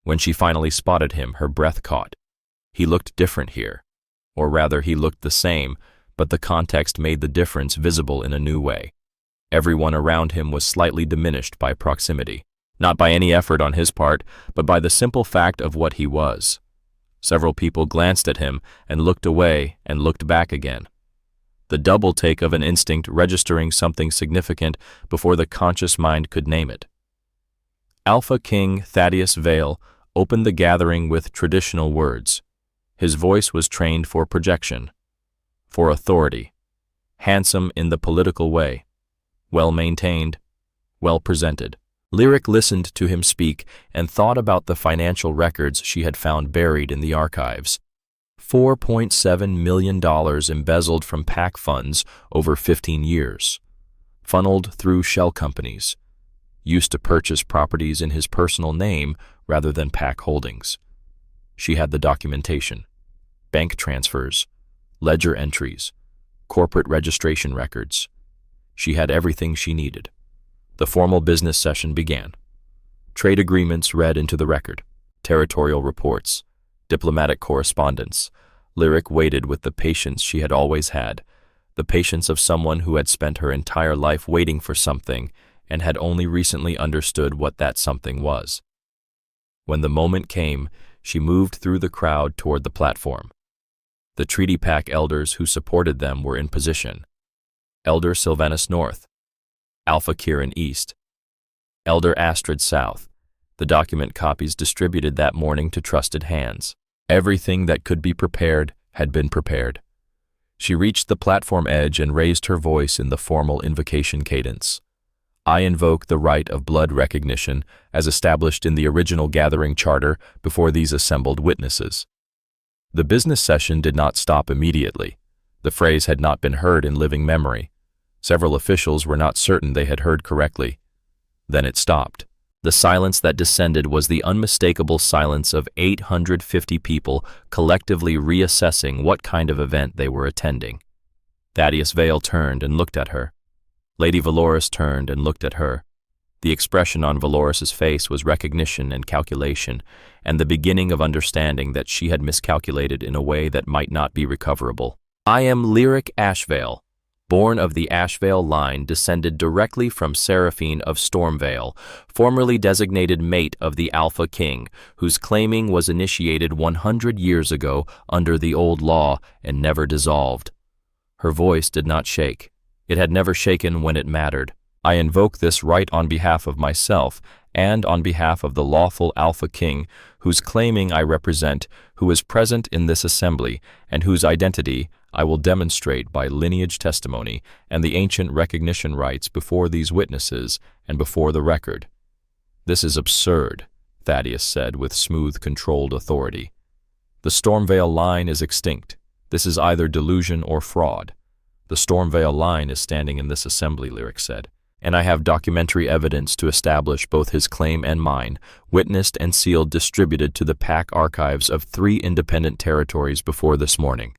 When she finally spotted him, her breath caught. He looked different here. Or rather, he looked the same, but the context made the difference visible in a new way. Everyone around him was slightly diminished by proximity, not by any effort on his part, but by the simple fact of what he was. Several people glanced at him and looked away and looked back again. The double take of an instinct registering something significant before the conscious mind could name it. AlphaKing Thaddeus Vale opened the gathering with traditional words. His voice was trained for projection, for authority, handsome in the political way. Well-maintained, well-presented. Lyric listened to him speak and thought about the financial records she had found buried in the archives. $4.7 million embezzled from PAC funds over 15 years, funneled through shell companies, used to purchase properties in his personal name rather than PAC holdings. She had the documentation, bank transfers, ledger entries, corporate registration records. She had everything she needed. The formal business session began. Trade agreements read into the record, territorial reports, diplomatic correspondence. Lyric waited with the patience she had always had, the patience of someone who had spent her entire life waiting for something and had only recently understood what that something was. When the moment came, she moved through the crowd toward the platform. The Treaty Pack elders who supported them were in position. Elder Sylvanus North, ALPHA East, Elder Astrid South. The document copies distributed that morning to trusted hands. Everything that could be prepared had been prepared. She reached the platform edge and raised her voice in the formal invocation cadence. I invoke the right of blood recognition as established in the original gathering charter before these assembled witnesses. The business session did not stop immediately. The phrase had not been heard in living memory. Several officials were not certain they had heard correctly. Then it stopped. The silence that descended was the unmistakable silence of 850 people collectively reassessing what kind of event they were attending. Thaddeus Vale turned and looked at her. Lady Valoris turned and looked at her. The expression on Valoris's face was recognition and calculation, and the beginning of understanding that she had miscalculated in a way that might not be recoverable. I am Lyric Ashvale, born of the Ashvale line descended directly from Seraphine of Stormveil, formerly designated mate of the Alpha King, whose claiming was initiated 100 years ago under the old law and never dissolved. Her voice did not shake. It had never shaken when it mattered. I invoke this right on behalf of myself and on behalf of the lawful Alpha King, whose claiming I represent, who is present in this assembly, and whose identity I will demonstrate by lineage testimony and the ancient recognition rights before these witnesses and before the record. This is absurd, Thaddeus said with smooth, controlled authority. The Stormveil line is extinct. This is either delusion or fraud. The Stormveil line is standing in this assembly, Lyric said, and I have documentary evidence to establish both his claim and mine, witnessed and sealed distributed to the pack archives of 3 independent territories before this morning.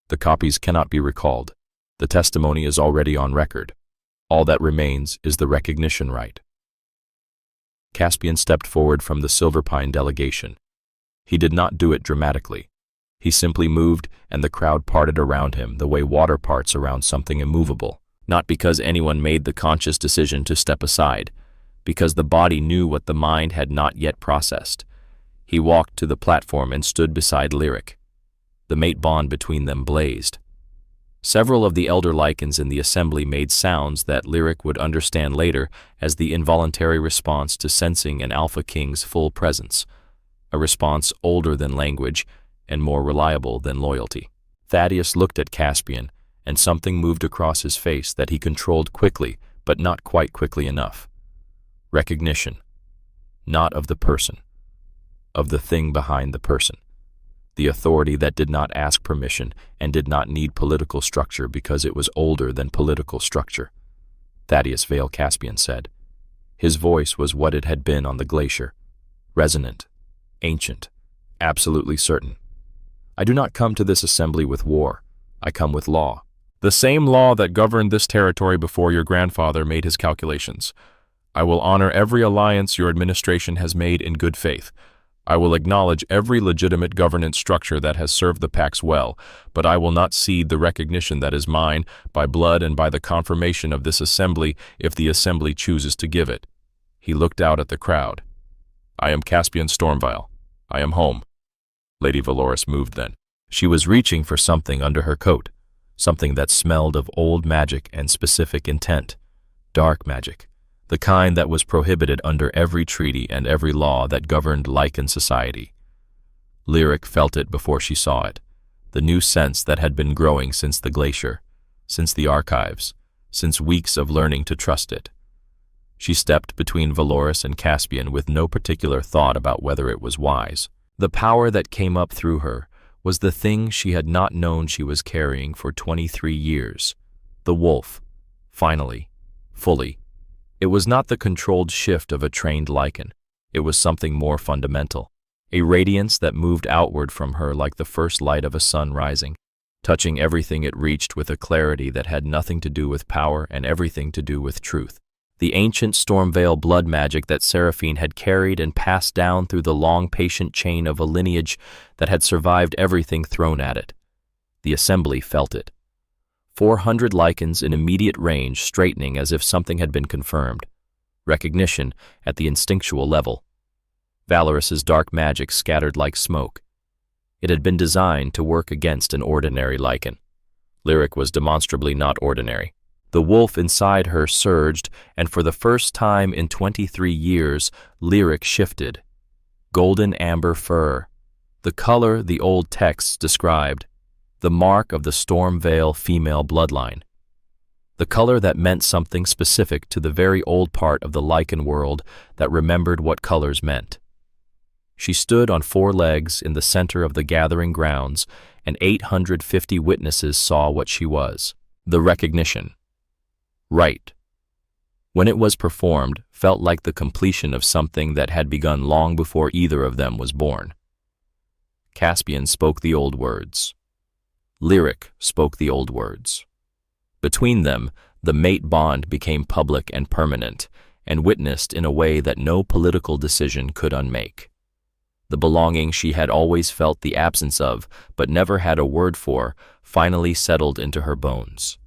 The copies cannot be recalled. The testimony is already on record. All that remains is the recognition right. Caspian stepped forward from the Silverpine delegation. He did not do it dramatically. He simply moved, and the crowd parted around him the way water parts around something immovable, not because anyone made the conscious decision to step aside, because the body knew what the mind had not yet processed. He walked to the platform and stood beside Lyric. The mate bond between them blazed. Several of the elder lichens in the assembly made sounds that Lyric would understand later as the involuntary response to sensing an Alpha King's full presence, a response older than language and more reliable than loyalty. Thaddeus looked at Caspian, and something moved across his face that he controlled quickly, but not quite quickly enough. Recognition. Not of the person. Of the thing behind the person. The authority that did not ask permission and did not need political structure because it was older than political structure. Thaddeus Vale Caspian said. His voice was what it had been on the Glacier. Resonant. Ancient. Absolutely certain. I do not come to this assembly with war. I come with law. The same law that governed this territory before your grandfather made his calculations. I will honor every alliance your administration has made in good faith. I will acknowledge every legitimate governance structure that has served the Pax well, but I will not cede the recognition that is mine by blood and by the confirmation of this assembly if the assembly chooses to give it. He looked out at the crowd. I am Caspian Stormveil. I am home. Lady Valoris moved then. She was reaching for something under her coat, something that smelled of old magic and specific intent. Dark magic. The kind that was prohibited under every treaty and every law that governed lichen society. Lyric felt it before she saw it, the new sense that had been growing since the Glacier, since the archives, since weeks of learning to trust it. She stepped between Valoris and Caspian with no particular thought about whether it was wise. The power that came up through her was the thing she had not known she was carrying for 23 years. The wolf, finally, fully. It was not the controlled shift of a trained lichen. It was something more fundamental, a radiance that moved outward from her like the first light of a sun rising, touching everything it reached with a clarity that had nothing to do with power and everything to do with truth. The ancient Stormveil blood magic that Seraphine had carried and passed down through the long, patient chain of a lineage that had survived everything thrown at it. The assembly felt it. 400 lichens in immediate range straightening as if something had been confirmed. Recognition at the instinctual level. Valoris's dark magic scattered like smoke. It had been designed to work against an ordinary lichen. Lyric was demonstrably not ordinary. The wolf inside her surged, and for the first time in 23 years, Lyric shifted. Golden amber fur. The color the old texts described. the mark of the Stormveil female bloodline, the color that meant something specific to the very old part of the Lycan world that remembered what colors meant. She stood on 4 legs in the center of the gathering grounds, and 850 witnesses saw what she was. The recognition. Right. When it was performed, felt like the completion of something that had begun long before either of them was born. Caspian spoke the old words. Lyric spoke the old words. Between them, the mate bond became public and permanent, and witnessed in a way that no political decision could unmake. The belonging she had always felt the absence of, but never had a word for, finally settled into her bones.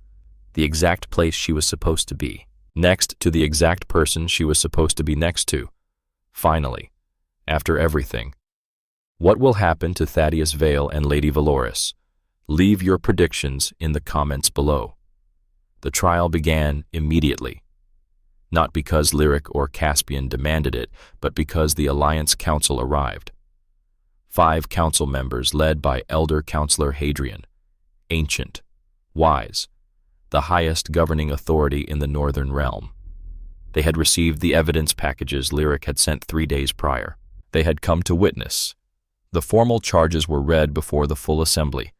The exact place she was supposed to be, next to the exact person she was supposed to be next to. Finally, after everything. What will happen to Thaddeus Vale and Lady Valoris? Leave your predictions in the comments below. The trial began immediately. Not because Lyric or Caspian demanded it, but because the Alliance Council arrived. 5 council members led by Elder Counselor Hadrian, ancient, wise, the highest governing authority in the Northern Realm. They had received the evidence packages Lyric had sent 3 days prior. They had come to witness. The formal charges were read before the full assembly.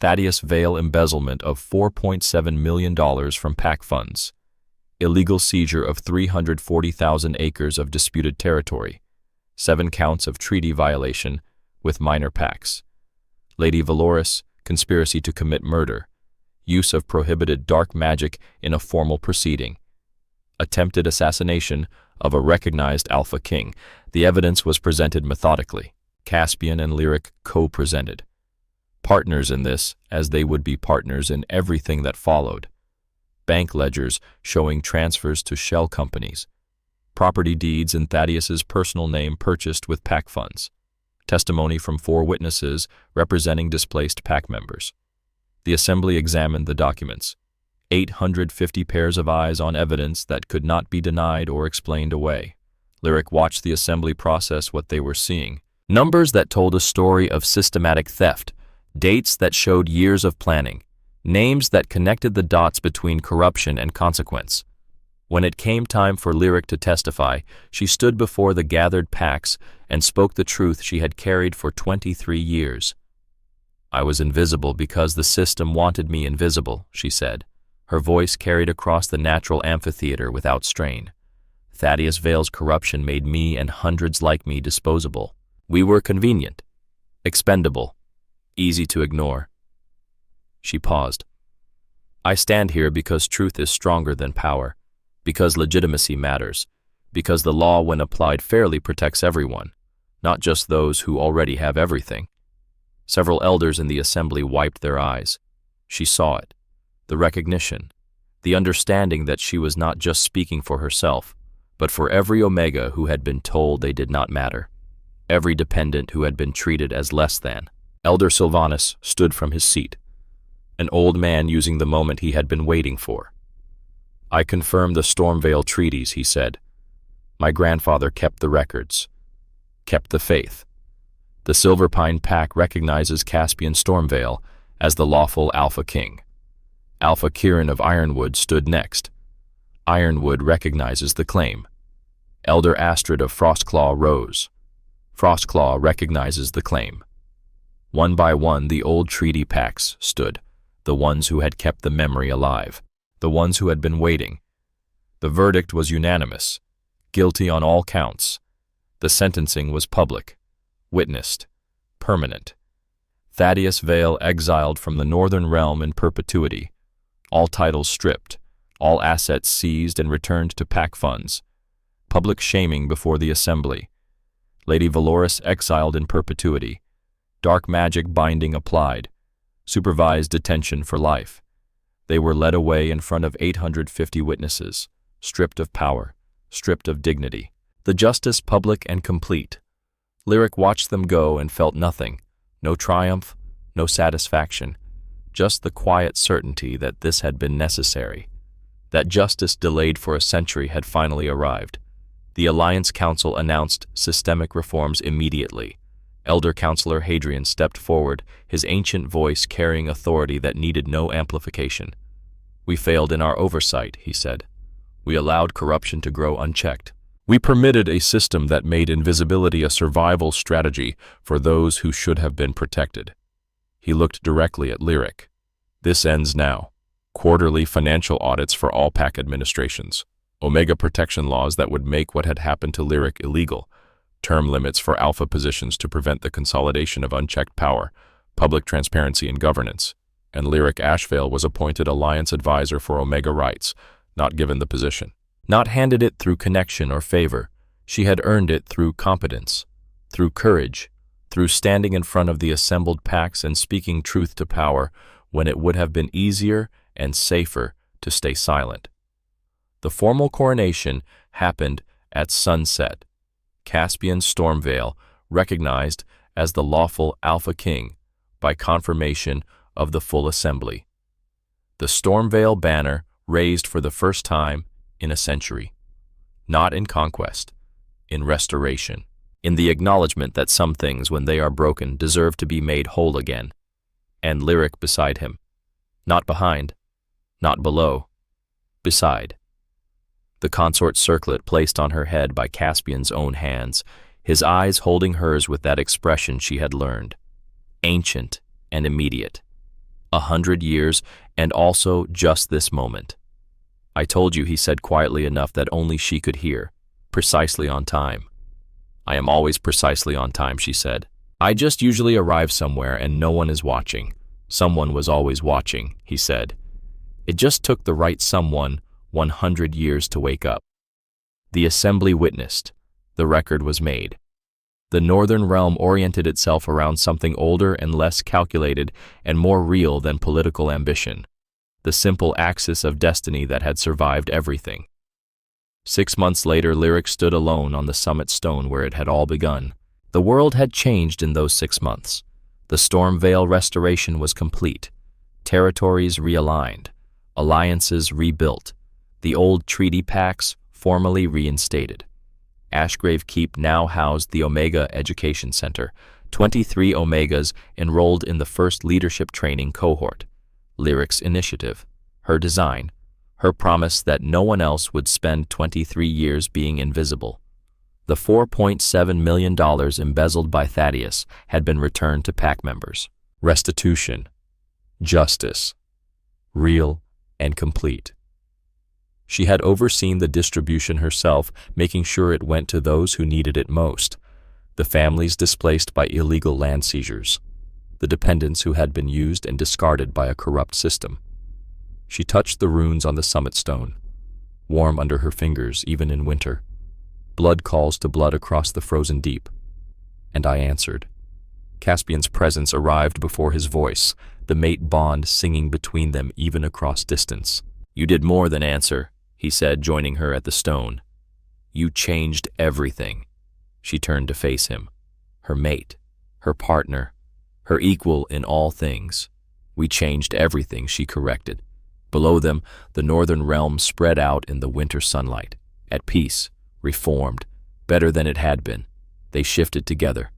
Thaddeus Vale embezzlement of $4.7 million from PAC funds. Illegal seizure of 340,000 acres of disputed territory. 7 counts of treaty violation with minor PACs. Lady Valoris, conspiracy to commit murder. Use of prohibited dark magic in a formal proceeding. Attempted assassination of a recognized Alpha King. The evidence was presented methodically. Caspian and Lyric co-presented. Partners in this, as they would be partners in everything that followed. Bank ledgers showing transfers to shell companies. Property deeds in Thaddeus's personal name purchased with PAC funds. Testimony from 4 witnesses representing displaced PAC members. The assembly examined the documents. 850 pairs of eyes on evidence that could not be denied or explained away. Lyric watched the assembly process what they were seeing. Numbers that told a story of systematic theft. Dates that showed years of planning. Names that connected the dots between corruption and consequence. When it came time for Lyric to testify, she stood before the gathered PACs and spoke the truth she had carried for 23 years. I was invisible because the system wanted me invisible, she said. Her voice carried across the natural amphitheater without strain. Thaddeus Vale's corruption made me and hundreds like me disposable. We were convenient, expendable, easy to ignore. She paused. I stand here because truth is stronger than power, because legitimacy matters, because the law when applied fairly protects everyone, not just those who already have everything. Several elders in the assembly wiped their eyes. She saw it, the recognition, the understanding that she was not just speaking for herself, but for every Omega who had been told they did not matter, every dependent who had been treated as less than. Elder Sylvanus stood from his seat, an old man using the moment he had been waiting for. I confirm the Stormveil treaties, he said. My grandfather kept the records, kept the faith. The Silverpine Pack recognizes Caspian Stormveil as the lawful Alpha King. Alpha Kieran of Ironwood stood next. Ironwood recognizes the claim. Elder Astrid of Frostclaw rose. Frostclaw recognizes the claim. One by one, the old treaty packs stood, the ones who had kept the memory alive, the ones who had been waiting. The verdict was unanimous, guilty on all counts. The sentencing was public, witnessed, permanent. Thaddeus Vale exiled from the Northern Realm in perpetuity, all titles stripped, all assets seized and returned to PAC funds. Public shaming before the assembly. Lady Valoris exiled in perpetuity. Dark magic binding applied. Supervised detention for life. They were led away in front of 850 witnesses, stripped of power, stripped of dignity. The justice public and complete. Lyric watched them go and felt nothing. No triumph, no satisfaction. Just the quiet certainty that this had been necessary. That justice delayed for a century had finally arrived. The Alliance Council announced systemic reforms immediately. Elder Counselor Hadrian stepped forward, his ancient voice carrying authority that needed no amplification. "We failed in our oversight," he said. "We allowed corruption to grow unchecked. We permitted a system that made invisibility a survival strategy for those who should have been protected." He looked directly at Lyric. "This ends now. Quarterly financial audits for all PAC administrations. Omega protection laws that would make what had happened to Lyric illegal. Term limits for Alpha positions to prevent the consolidation of unchecked power. Public transparency in governance." And Lyric Ashvale was appointed Alliance Advisor for Omega Rights, not given the position. Not handed it through connection or favor. She had earned it through competence, through courage, through standing in front of the assembled PACs and speaking truth to power when it would have been easier and safer to stay silent. The formal coronation happened at sunset. Caspian Stormveil, recognized as the lawful Alpha King by confirmation of the full assembly. The Stormveil banner raised for the first time in a century. Not in conquest, in restoration. In the acknowledgement that some things, when they are broken, deserve to be made whole again. And Lyric beside him. Not behind, not below, beside. The consort circlet placed on her head by Caspian's own hands, his eyes holding hers with that expression she had learned. Ancient and immediate. 100 years, and also just this moment. "I told you," he said quietly enough that only she could hear. "Precisely on time." "I am always precisely on time," she said. "I just usually arrive somewhere and no one is watching." "Someone was always watching," he said. "It just took the right someone 100 years to wake up." The assembly witnessed. The record was made. The Northern Realm oriented itself around something older and less calculated and more real than political ambition. The simple axis of destiny that had survived everything. 6 months later, Lyric stood alone on the summit stone where it had all begun. The world had changed in those 6 months. The Stormveil restoration was complete. Territories realigned. Alliances rebuilt. The old treaty pacts formally reinstated. Ashgrave Keep now housed the Omega Education Center, 23 Omegas enrolled in the first leadership training cohort. Lyric's initiative, her design, her promise that no one else would spend 23 years being invisible. The $4.7 million embezzled by Thaddeus had been returned to PAC members. Restitution. Justice. Real and complete. She had overseen the distribution herself, making sure it went to those who needed it most. The families displaced by illegal land seizures. The dependents who had been used and discarded by a corrupt system. She touched the runes on the summit stone, warm under her fingers even in winter. Blood calls to blood across the frozen deep. And I answered. Caspian's presence arrived before his voice, the mate bond singing between them even across distance. "You did more than answer," he said, joining her at the stone. "You changed everything." She turned to face him. Her mate, her partner, her equal in all things. "We changed everything," she corrected. Below them, the northern realm spread out in the winter sunlight. At peace, reformed, better than it had been. They shifted together.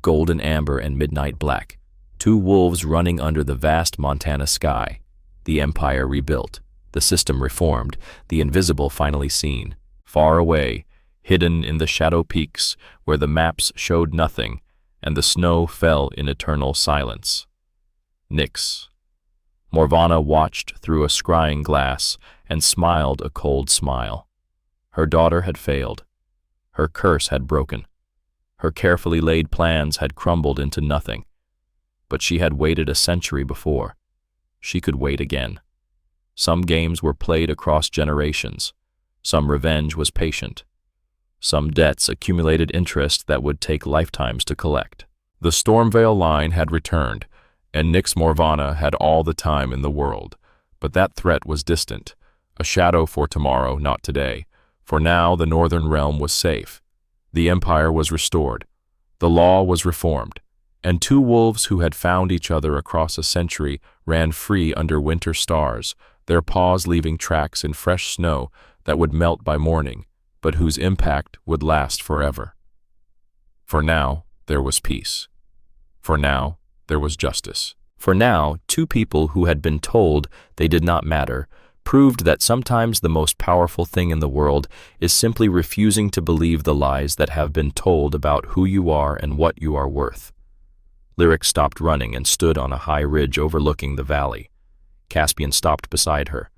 Golden amber and midnight black. 2 wolves running under the vast Montana sky. The empire rebuilt. The system reformed, the invisible finally seen. Far away, hidden in the shadow peaks where the maps showed nothing and the snow fell in eternal silence. Nyx. Morvana watched through a scrying glass and smiled a cold smile. Her daughter had failed. Her curse had broken. Her carefully laid plans had crumbled into nothing. But she had waited a century before. She could wait again. Some games were played across generations. Some revenge was patient. Some debts accumulated interest that would take lifetimes to collect. The Stormveil line had returned, and Nyx Morvana had all the time in the world. But that threat was distant, a shadow for tomorrow, not today. For now the Northern Realm was safe. The Empire was restored. The law was reformed. And 2 wolves who had found each other across a century ran free under winter stars, their paws leaving tracks in fresh snow that would melt by morning, but whose impact would last forever. For now, there was peace. For now, there was justice. For now, two people who had been told they did not matter proved that sometimes the most powerful thing in the world is simply refusing to believe the lies that have been told about who you are and what you are worth. Lyric stopped running and stood on a high ridge overlooking the valley. Caspian stopped beside her.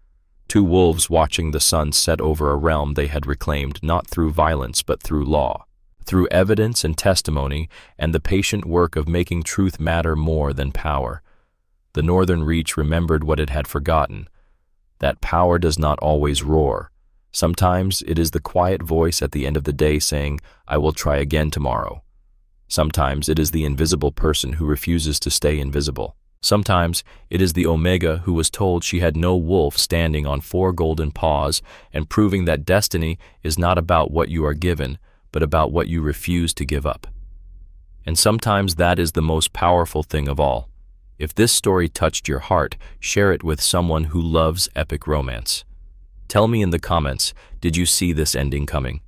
Two wolves watching the sun set over a realm they had reclaimed not through violence but through law, through evidence and testimony and the patient work of making truth matter more than power. The northern reach remembered what it had forgotten, that power does not always roar. Sometimes it is the quiet voice at the end of the day saying, "I will try again tomorrow." Sometimes it is the invisible person who refuses to stay invisible. Sometimes it is the Omega who was told she had no wolf standing on four golden paws and proving that destiny is not about what you are given, but about what you refuse to give up. And sometimes that is the most powerful thing of all. If this story touched your heart, share it with someone who loves epic romance. Tell me in the comments, did you see this ending coming?